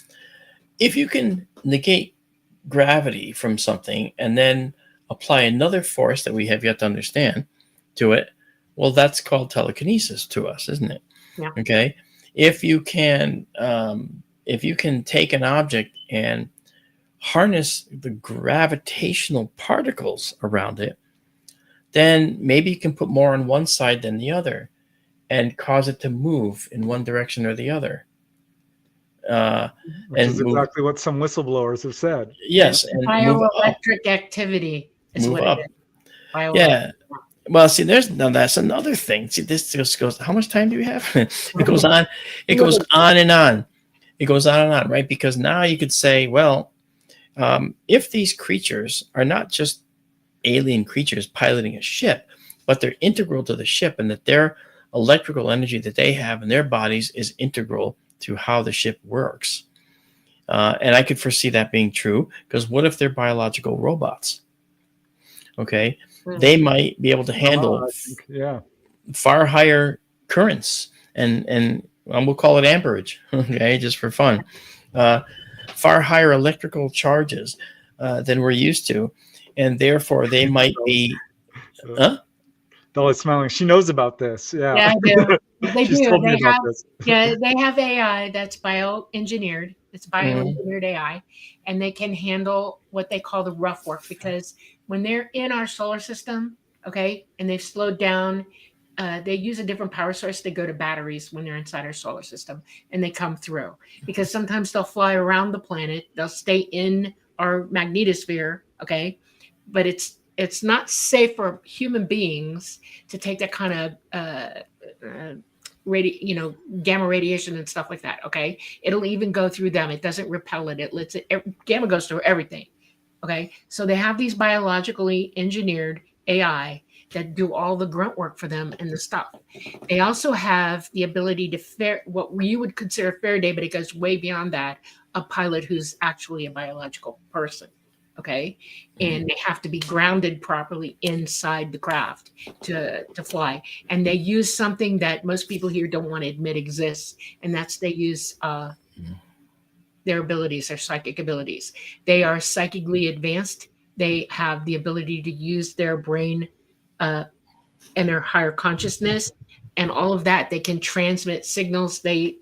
if you can negate gravity from something and then apply another force that we have yet to understand to it, well, that's called telekinesis to us, isn't it? Yeah. Okay. If you can take an object and harness the gravitational particles around it, then maybe you can put more on one side than the other and cause it to move in one direction or the other. Which is exactly what some whistleblowers have said. Yes. And bioelectric activity is move what up. it is. Yeah. Well, see, that's another thing. See, this just goes, how much time do we have? It goes on. It goes on and on. It goes on and on, right? Because now you could say, well, if these creatures are not just alien creatures piloting a ship, but they're integral to the ship, and that their electrical energy that they have in their bodies is integral to how the ship works. And I could foresee that being true, because what if they're biological robots? Okay. They might be able to handle far higher currents and we'll call it amperage, okay, just for fun. Far higher electrical charges than we're used to, and therefore they might be. Dolly's smiling. She knows about this. Yeah, I do. They She's do. told me about this. Yeah, they have AI that's bioengineered. It's bioengineered AI, and they can handle what they call the rough work, because when they're in our solar system, okay, and they've slowed down, they use a different power source. They go to batteries when they're inside our solar system, and they come through, because sometimes they'll fly around the planet. They'll stay in our magnetosphere, okay, but it's not safe for human beings to take that kind of gamma radiation and stuff like that. Okay, it'll even go through them. It doesn't repel it. It lets it. Gamma goes through everything. Okay, so they have these biologically engineered AI that do all the grunt work for them and the stuff. They also have the ability to what you would consider Faraday, but it goes way beyond that. A pilot who's actually a biological person. Okay, and they have to be grounded properly inside the craft to fly. And they use something that most people here don't want to admit exists, and that's they use their abilities, their psychic abilities. They are psychically advanced. They have the ability to use their brain and their higher consciousness, and all of that. They can transmit signals. They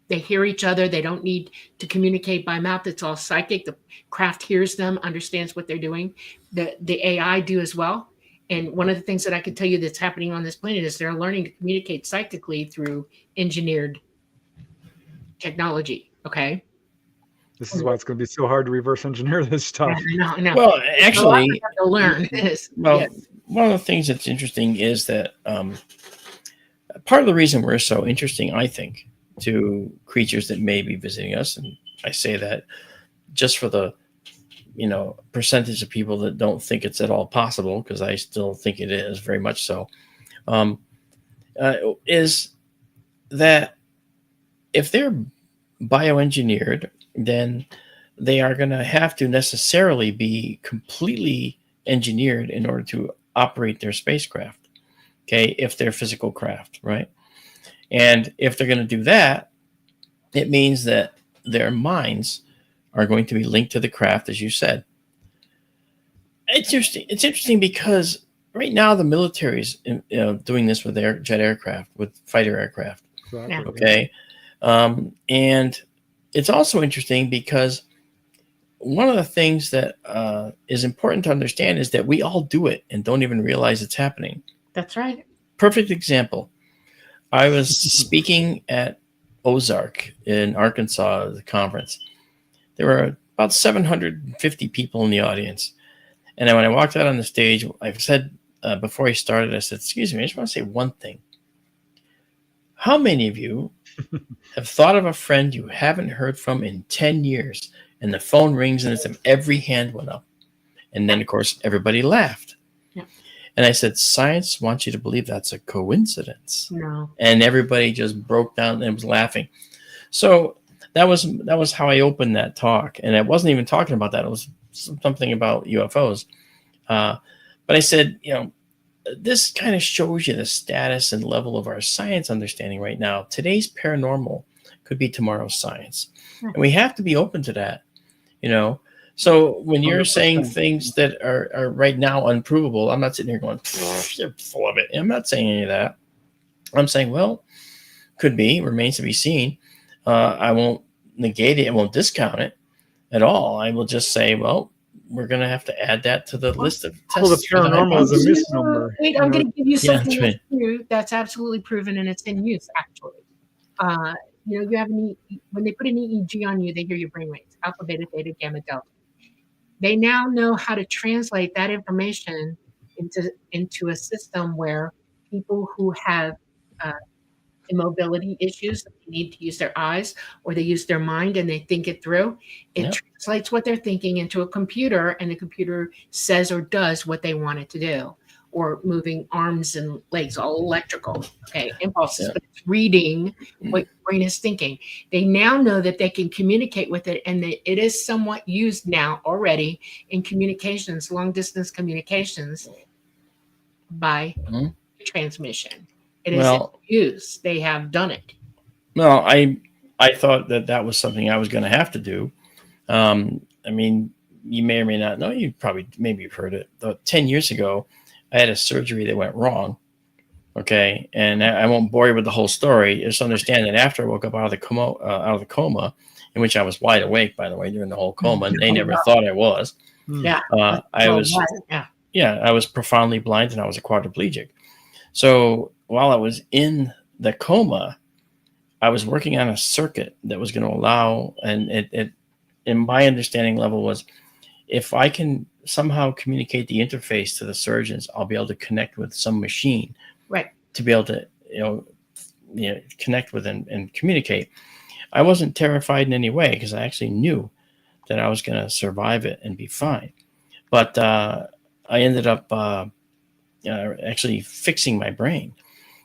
hear each other. They don't need to communicate by mouth. It's all psychic. The craft hears them, understands what they're doing. The AI do as well. And one of the things that I can tell you that's happening on this planet is they're learning to communicate psychically through engineered technology. Okay. This is why it's going to be so hard to reverse engineer this stuff. No. Well, actually, to learn this. Well, yes. One of the things that's interesting is that part of the reason we're so interesting, I think, to creatures that may be visiting us, and I say that just for the percentage of people that don't think it's at all possible, because I still think it is very much so, is that if they're bioengineered, then they are going to have to necessarily be completely engineered in order to operate their spacecraft. Okay, if they're physical craft, right? And if they're going to do that, it means that their minds are going to be linked to the craft, as you said. It's interesting. It's interesting because right now the military is doing this with jet aircraft, with fighter aircraft. Exactly. Okay, and it's also interesting because one of the things that is important to understand is that we all do it and don't even realize it's happening. That's right. Perfect example. I was speaking at Ozark in Arkansas at the conference. There were about 750 people in the audience. And then when I walked out on the stage, I said, before I started, I said, excuse me, I just want to say one thing. How many of you have thought of a friend you haven't heard from in 10 years and the phone rings and every hand went up? And then, of course, everybody laughed. Yeah. And I said, science wants you to believe that's a coincidence. No. And everybody just broke down and was laughing. So that was how I opened that talk. And I wasn't even talking about that. It was something about UFOs. But I said, this kind of shows you the status and level of our science understanding right now. Today's paranormal could be tomorrow's science. And we have to be open to that, So when you're 100%. Saying things that are right now unprovable, I'm not sitting here going, you're full of it. I'm not saying any of that. I'm saying, well, could be, remains to be seen. I won't negate it. I won't discount it at all. I will just say, well, we're going to have to add that to the list of tests. Well, the paranormal is a misnomer. Wait, I'm going to give you something that's right. That's absolutely proven, and it's in use, actually. You have when they put an EEG on you, they hear your brainwaves, alpha, beta, theta, gamma, delta. They now know how to translate that information into a system where people who have immobility issues, they need to use their eyes or they use their mind and they think it through. It translates what they're thinking into a computer, and the computer says or does what they want it to do. Or moving arms and legs, all electrical, impulses, but it's reading what your brain is thinking. They now know that they can communicate with it, and that it is somewhat used now already in communications, long distance communications, by transmission. It is used. They have done it. Well, I thought that was something I was going to have to do. I mean, you may or may not know. Maybe you've heard it. 10 years ago, I had a surgery that went wrong. Okay, and I won't bore you with the whole story. Just understand that after I woke up out of the coma, in which I was wide awake, by the way, during the whole coma, and they never thought I was. Yeah, I was profoundly blind, and I was a quadriplegic. So while I was in the coma, I was working on a circuit that was going to allow, and it in my understanding level was, if I can somehow communicate the interface to the surgeons, I'll be able to connect with some machine, right, to be able to connect with and communicate. I wasn't terrified in any way because I actually knew that I was going to survive it and be fine. But I ended up actually fixing my brain,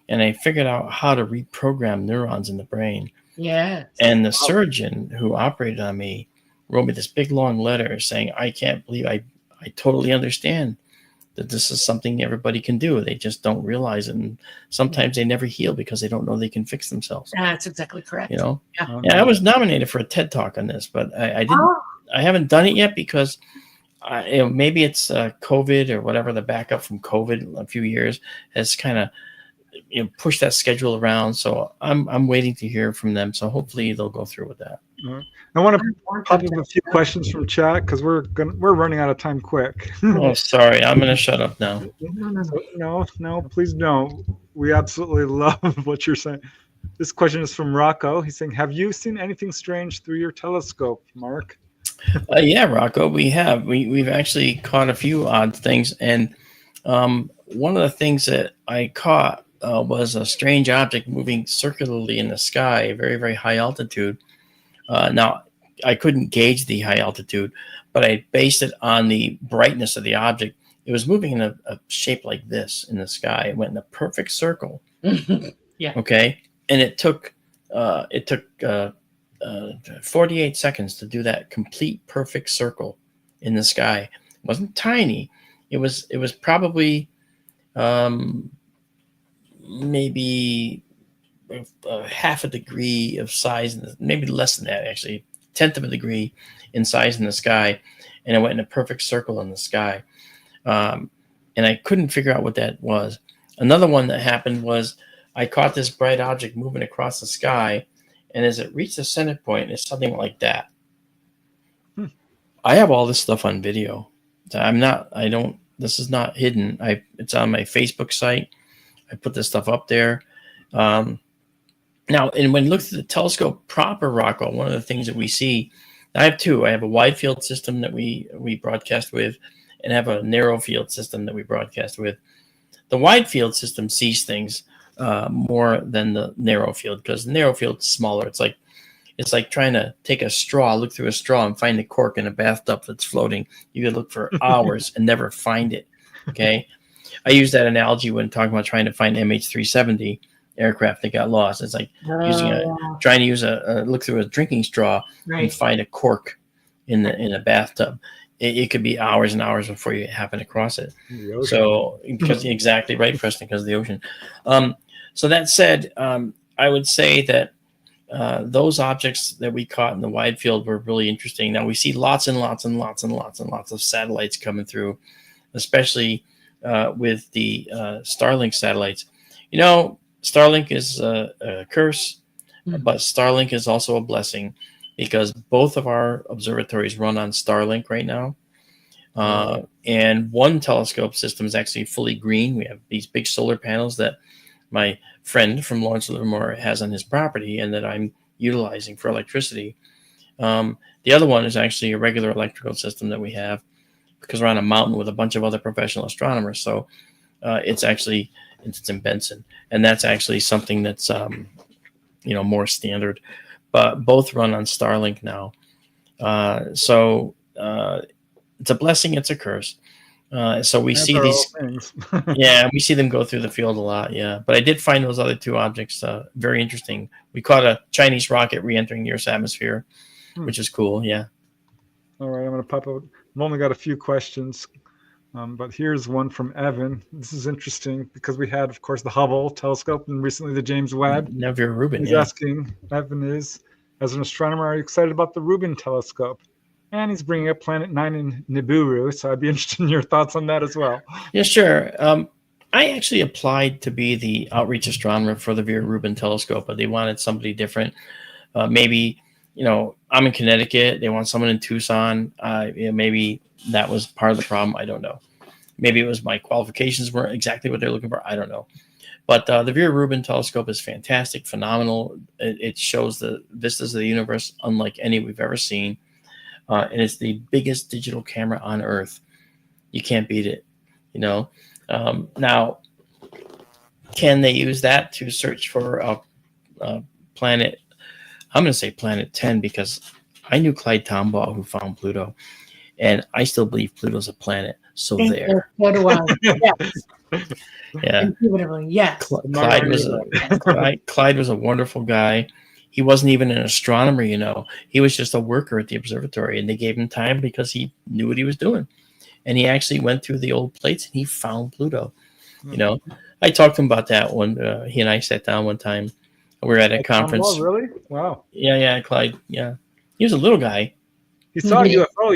and I figured out how to reprogram neurons in the brain. Yeah. And the surgeon who operated on me wrote me this big long letter saying, I can't believe I totally understand that this is something everybody can do. They just don't realize it. And sometimes they never heal because they don't know they can fix themselves. That's exactly correct. Yeah. I was nominated for a TED Talk on this, but I didn't. Oh. I haven't done it yet because maybe it's COVID or whatever. The backup from COVID a few years has kind of pushed that schedule around. So I'm waiting to hear from them. So hopefully they'll go through with that. I want to pop up a few questions from chat because we're running out of time quick. Oh, sorry. I'm going to shut up now. No, please don't. We absolutely love what you're saying. This question is from Rocco. He's saying, have you seen anything strange through your telescope, Mark? Yeah, Rocco, we have. We've actually caught a few odd things. And one of the things that I caught was a strange object moving circularly in the sky, very, very high altitude. Now, I couldn't gauge the high altitude, but I based it on the brightness of the object. It was moving in a shape like this in the sky. It went in a perfect circle. Yeah. Okay, and it took 48 seconds to do that complete perfect circle in the sky. It wasn't tiny. It was probably maybe half a degree of size, maybe less than that, actually, 1/10 of a degree in size in the sky, and it went in a perfect circle in the sky. And I couldn't figure out what that was. Another one that happened was I caught this bright object moving across the sky, and as it reached the center point, it's something like that. I have all this stuff on video. This is not hidden. It's on my Facebook site. I put this stuff up there. Now, and when you look at the telescope proper, Rocco, one of the things that we see, I have two. I have a wide field system that we broadcast with, and I have a narrow field system that we broadcast with. The wide field system sees things more than the narrow field, because the narrow field is smaller. It's like trying to take a straw, look through a straw, and find a cork in a bathtub that's floating. You could look for hours and never find it. Okay, I use that analogy when talking about trying to find MH370 aircraft that got lost. It's like trying to use a look through a drinking straw and find a cork in a bathtub. It could be hours and hours before you happen across it. So, because exactly right, Preston, because of the ocean. So that said, I would say that those objects that we caught in the wide field were really interesting. Now we see lots and lots and lots and lots and lots of satellites coming through, especially with the Starlink satellites. You know, Starlink is a curse, but Starlink is also a blessing, because both of our observatories run on Starlink right now. And one telescope system is actually fully green. We have these big solar panels that my friend from Lawrence Livermore has on his property and that I'm utilizing for electricity. The other one is actually a regular electrical system that we have, because we're on a mountain with a bunch of other professional astronomers. So it's in Benson, and that's actually something that's more standard. But both run on Starlink now. So it's a blessing, it's a curse. So we see these things. Yeah, we see them go through the field a lot. Yeah, but I did find those other two objects very interesting. We caught a Chinese rocket re-entering the Earth's atmosphere, which is cool. Yeah. All right, I'm going to pop out. I've only got a few questions, but here's one from Evan. This is interesting because we had, of course, the Hubble telescope and recently the James Webb. Now Vera Rubin. He's asking, Evan is, as an astronomer, are you excited about the Rubin telescope? And he's bringing up Planet 9 in Nibiru, so I'd be interested in your thoughts on that as well. Yeah, sure. I actually applied to be the outreach astronomer for the Vera Rubin telescope, but they wanted somebody different. Maybe, I'm in Connecticut. They want someone in Tucson. Maybe that was part of the problem. I don't know. Maybe it was my qualifications weren't exactly what they're looking for. I don't know. But the Vera Rubin telescope is fantastic, phenomenal. It shows the vistas of the universe unlike any we've ever seen. And it's the biggest digital camera on Earth. You can't beat it, Now, can they use that to search for a planet? I'm going to say planet 10 because I knew Clyde Tombaugh, who found Pluto, and I still believe Pluto's a planet. So there. So do I. Yes. Yeah. Yes. Clyde was a wonderful guy. He wasn't even an astronomer, He was just a worker at the observatory, and they gave him time because he knew what he was doing. And he actually went through the old plates and he found Pluto. I talked to him about that when he and I sat down one time. We were at a conference. Oh, really? Wow. Yeah, Clyde. Yeah. He was a little guy. He saw a UFO,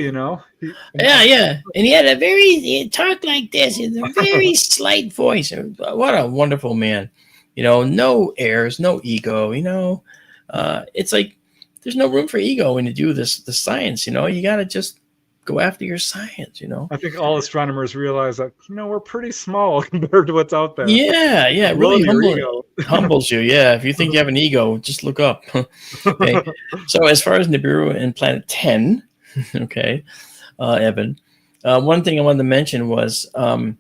Yeah. And he talked like this. He had a very slight voice. What a wonderful man. No airs, no ego, it's like there's no room for ego when you do the science, you got to just go after your science, I think all astronomers realize that, we're pretty small compared to what's out there. Yeah. It really humbles you. Yeah. If you think you have an ego, just look up. Okay. So as far as Nibiru and Planet 10, okay, Evan, one thing I wanted to mention was the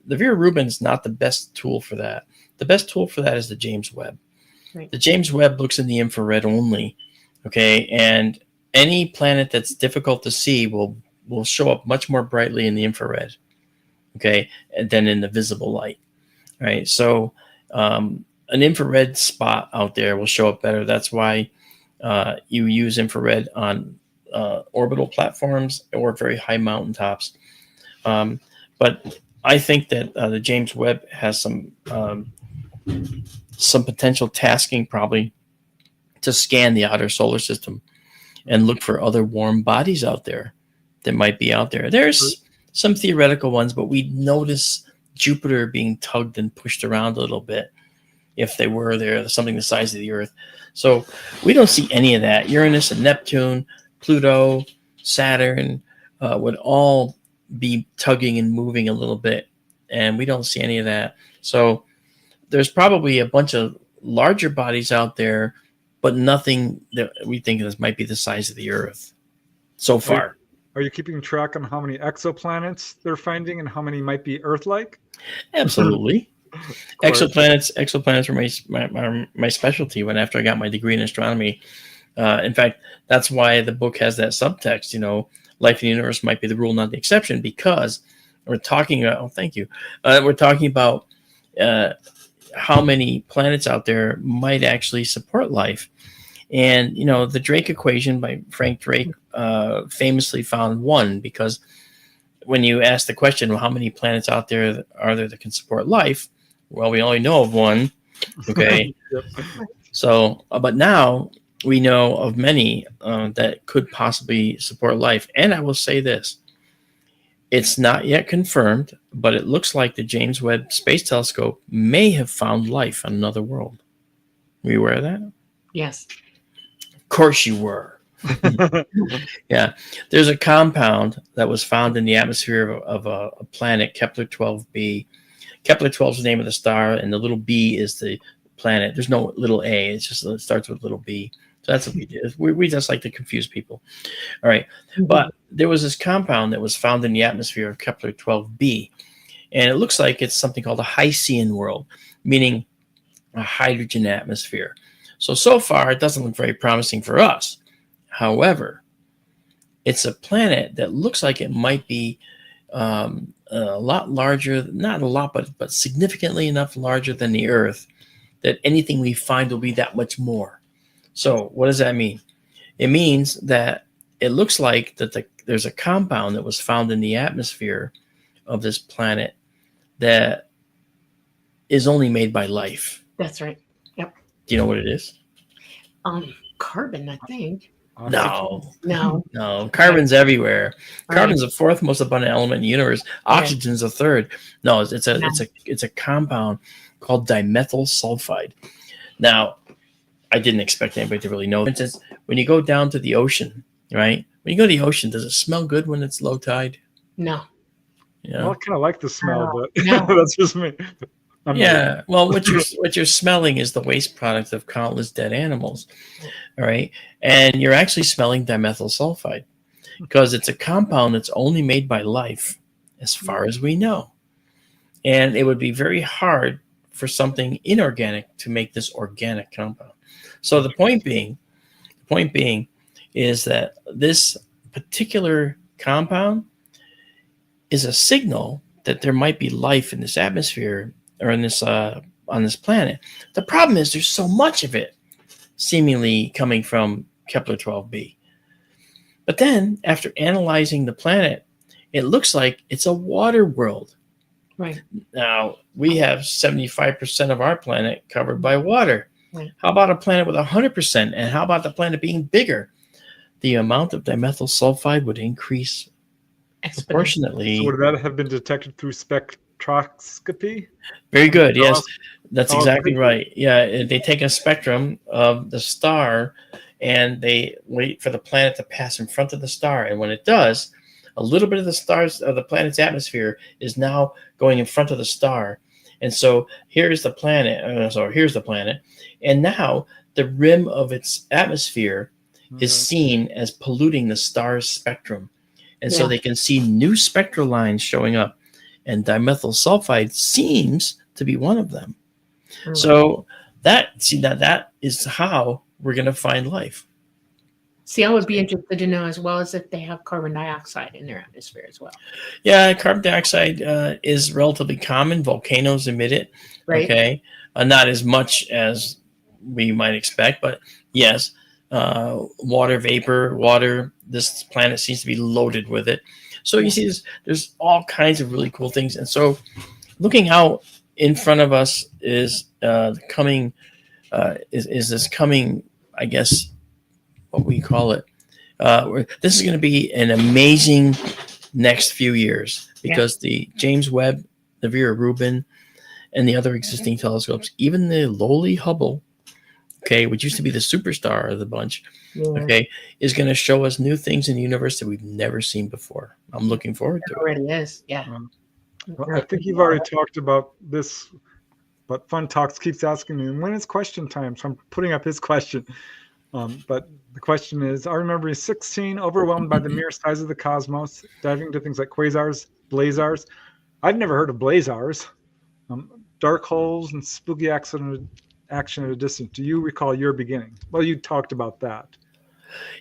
Vera Rubin is not the best tool for that. The best tool for that is the James Webb. Right. The James Webb looks in the infrared only, okay? And any planet that's difficult to see will show up much more brightly in the infrared, okay, than in the visible light, right? So An infrared spot out there will show up better. That's why you use infrared on orbital platforms or very high mountaintops. But I think that the James Webb has some potential tasking probably to scan the outer solar system and look for other warm bodies out there that might be out there. There's some theoretical ones, but we notice Jupiter being tugged and pushed around a little bit if they were there, something the size of the Earth. So we don't see any of that. Uranus and Neptune, Pluto, Saturn would all be tugging and moving a little bit, and we don't see any of that. So there's probably a bunch of larger bodies out there, but nothing that we think this might be the size of the Earth so far. Are you keeping track on how many exoplanets they're finding and how many might be Earth-like? Absolutely. Exoplanets were my specialty when after I got my degree in astronomy. In fact, that's why the book has that subtext, life in the universe might be the rule, not the exception, because we're talking about, we're talking about how many planets out there might actually support life. And, the Drake equation by Frank Drake famously found one, because when you ask the question, well, how many planets out there are there that can support life? Well, we only know of one. Okay. Yep. So, but now we know of many that could possibly support life. And I will say this, it's not yet confirmed, but it looks like the James Webb Space Telescope may have found life on another world. Were you aware of that? Yes. Of course you were. Yeah. There's a compound that was found in the atmosphere of a planet, Kepler-12b. Kepler-12 is the name of the star, and the little b is the planet. There's no little a. It starts with little b. So that's what we did. We just like to confuse people. All right. But there was this compound that was found in the atmosphere of Kepler-12b, and it looks like it's something called a Hycean world, meaning a hydrogen atmosphere. So far, it doesn't look very promising for us. However, it's a planet that looks like it might be a lot larger, not a lot, but significantly enough larger than the Earth that anything we find will be that much more. So what does that mean? It means that it looks like that there's a compound that was found in the atmosphere of this planet that is only made by life. That's right. Yep. Do you know what it is? Carbon, I think. No. No. Carbon's everywhere. Right. Carbon's the fourth most abundant element in the universe. Oxygen's the third. No, it's a compound called dimethyl sulfide. Now, I didn't expect anybody to really know. For instance, when you go down to the ocean, right? When you go to the ocean, does it smell good when it's low tide? No. Yeah. Well, I kind of like the smell, but No. that's just me. Yeah. Well, what you're smelling is the waste product of countless dead animals. All right. And you're actually smelling dimethyl sulfide because it's a compound that's only made by life, as far as we know. And it would be very hard for something inorganic to make this organic compound. So the point being is that this particular compound is a signal that there might be life in this atmosphere or in this on this planet. The problem is there's so much of it seemingly coming from Kepler-12b. But then after analyzing the planet, it looks like it's a water world. Right. Now, we have 75% of our planet covered by water. Right. How about a planet with 100%? And how about the planet being bigger? The amount of dimethyl sulfide would increase proportionately. So would that have been detected through spectroscopy? Very good. Yes, that's exactly right. Yeah, they take a spectrum of the star and they wait for the planet to pass in front of the star. And when it does, a little bit of the planet's atmosphere is now going in front of the star. And so here's the planet. Here's the planet. And now the rim of its atmosphere is seen as polluting the star's spectrum. And so they can see new spectral lines showing up. And dimethyl sulfide seems to be one of them. Right. So that is how we're going to find life. See, I would be interested to know as well as if they have carbon dioxide in their atmosphere as well. Yeah, carbon dioxide is relatively common. Volcanoes emit it. Right. Okay, not as much as we might expect, but yes, water vapor, water. This planet seems to be loaded with it. So you see, there's all kinds of really cool things, and so looking out in front of us is coming. Is this coming? I guess what we call it. This is going to be an amazing next few years because the James Webb, the Vera Rubin, and the other existing telescopes, even the lowly Hubble, okay, which used to be the superstar of the bunch, okay, is going to show us new things in the universe that we've never seen before. I'm looking forward to it. It already is, yeah. Well, I think you've already talked about this, but Fun Talks keeps asking me, when is question time? So I'm putting up his question. But the question is, I remember 16, overwhelmed by the mere size of the cosmos, diving into things like quasars, blazars. I've never heard of blazars. Dark holes and spooky action at a distance. Do you recall your beginning? Well, you talked about that.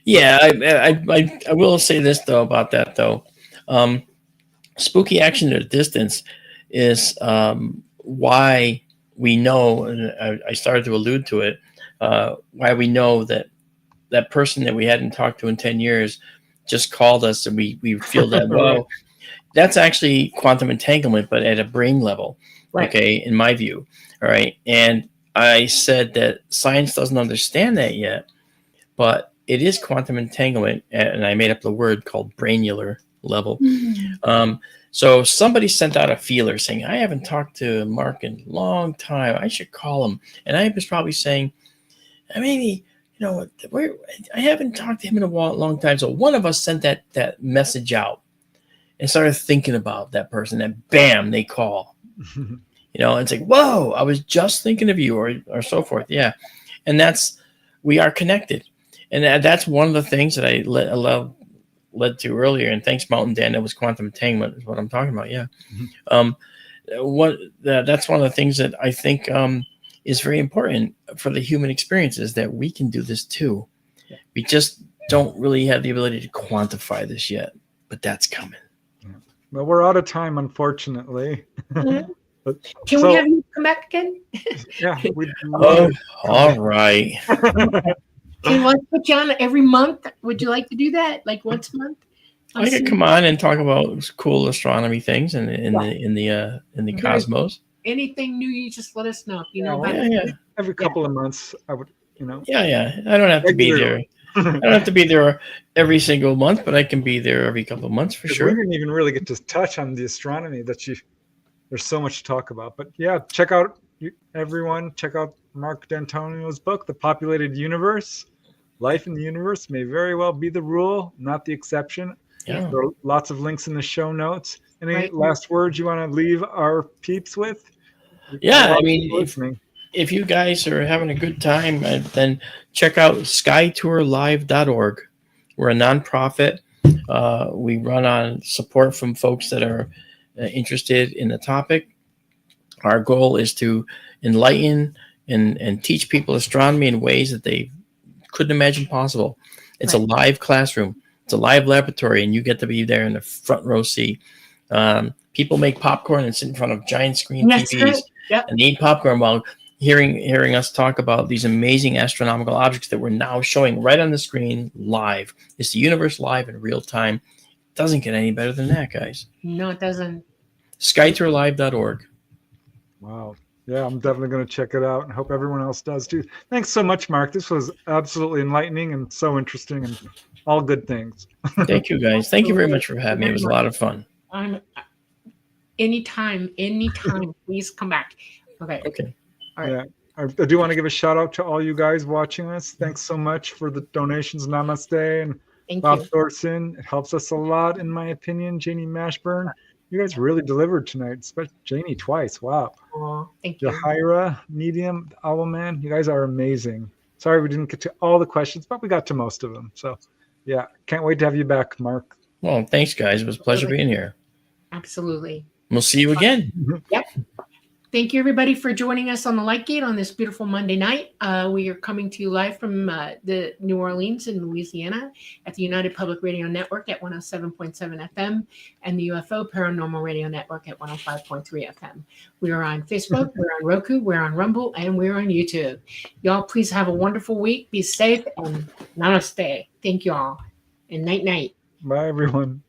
Yeah, I will say this though about that though. Spooky action at a distance is why we know, and I started to allude to it, why we know that that person that we hadn't talked to in 10 years just called us, and we feel that, well, that's actually quantum entanglement, but at a brain level, okay, in my view. All right. And I said that science doesn't understand that yet, but it is quantum entanglement, and I made up the word called brainular level. So somebody sent out a feeler saying, I haven't talked to Mark in a long time. I should call him. And I was probably saying, maybe, I haven't talked to him in a long time. So one of us sent that message out and started thinking about that person, and bam, they call. It's like, whoa, I was just thinking of you, or so forth. Yeah. And we are connected. And that's one of the things that I led to earlier. And thanks, Mountain Dan, that was quantum entanglement is what I'm talking about. Yeah. That's one of the things that I think is very important for the human experience, is that we can do this too. We just don't really have the ability to quantify this yet, but that's coming. Well, we're out of time, unfortunately. Can we have you come back again? Yeah. All right. Can you want to put you on every month? Would you like to do that? Like once a month? I could come on and talk about cool astronomy things in the cosmos. Anything new, you just let us know. Every couple of months, I would, Yeah. I don't have to be there. I don't have to be there every single month, but I can be there every couple of months for sure. We didn't even really get to touch on the astronomy there's so much to talk about. But yeah, check out Marc Dantonio's book, The Populated Universe. Life in the universe may very well be the rule, not the exception. Yeah. There are lots of links in the show notes. Any last words you want to leave our peeps with? Yeah, I mean, if you guys are having a good time, then check out skytourlive.org. We're a nonprofit. We run on support from folks that are interested in the topic. Our goal is to enlighten and teach people astronomy in ways that they couldn't imagine possible. It's a live classroom. It's a live laboratory, and you get to be there in the front row seat. People make popcorn and sit in front of giant screen TVs and eat popcorn while hearing us talk about these amazing astronomical objects that we're now showing right on the screen live. It's the universe live in real time. It doesn't get any better than that, guys. No, it doesn't. Skytourlive.org. Wow. Yeah, I'm definitely going to check it out, and hope everyone else does too. Thanks so much, Mark. This was absolutely enlightening and so interesting, and all good things. Thank you, guys. Thank you very much for having me. It was a lot of fun. Anytime, please come back. Okay. All right. Yeah, I do want to give a shout out to all you guys watching us. Thanks so much for the donations. Namaste and Thank Bob you. Thorson. It helps us a lot, in my opinion. Janie Mashburn, you guys really delivered tonight, especially Janie twice. Wow. Thank you. Yahira, Medium, Owlman, you guys are amazing. Sorry we didn't get to all the questions, but we got to most of them. So, yeah, can't wait to have you back, Mark. Well, thanks, guys. It was a pleasure being here. Absolutely. We'll see you again. Yep. Thank you, everybody, for joining us on the Light Gate on this beautiful Monday night. We are coming to you live from the New Orleans in Louisiana at the United Public Radio Network at 107.7 FM and the UFO Paranormal Radio Network at 105.3 FM. We are on Facebook, we're on Roku, we're on Rumble, and we're on YouTube. Y'all, please have a wonderful week. Be safe and namaste. Thank you all. And night, night. Bye, everyone.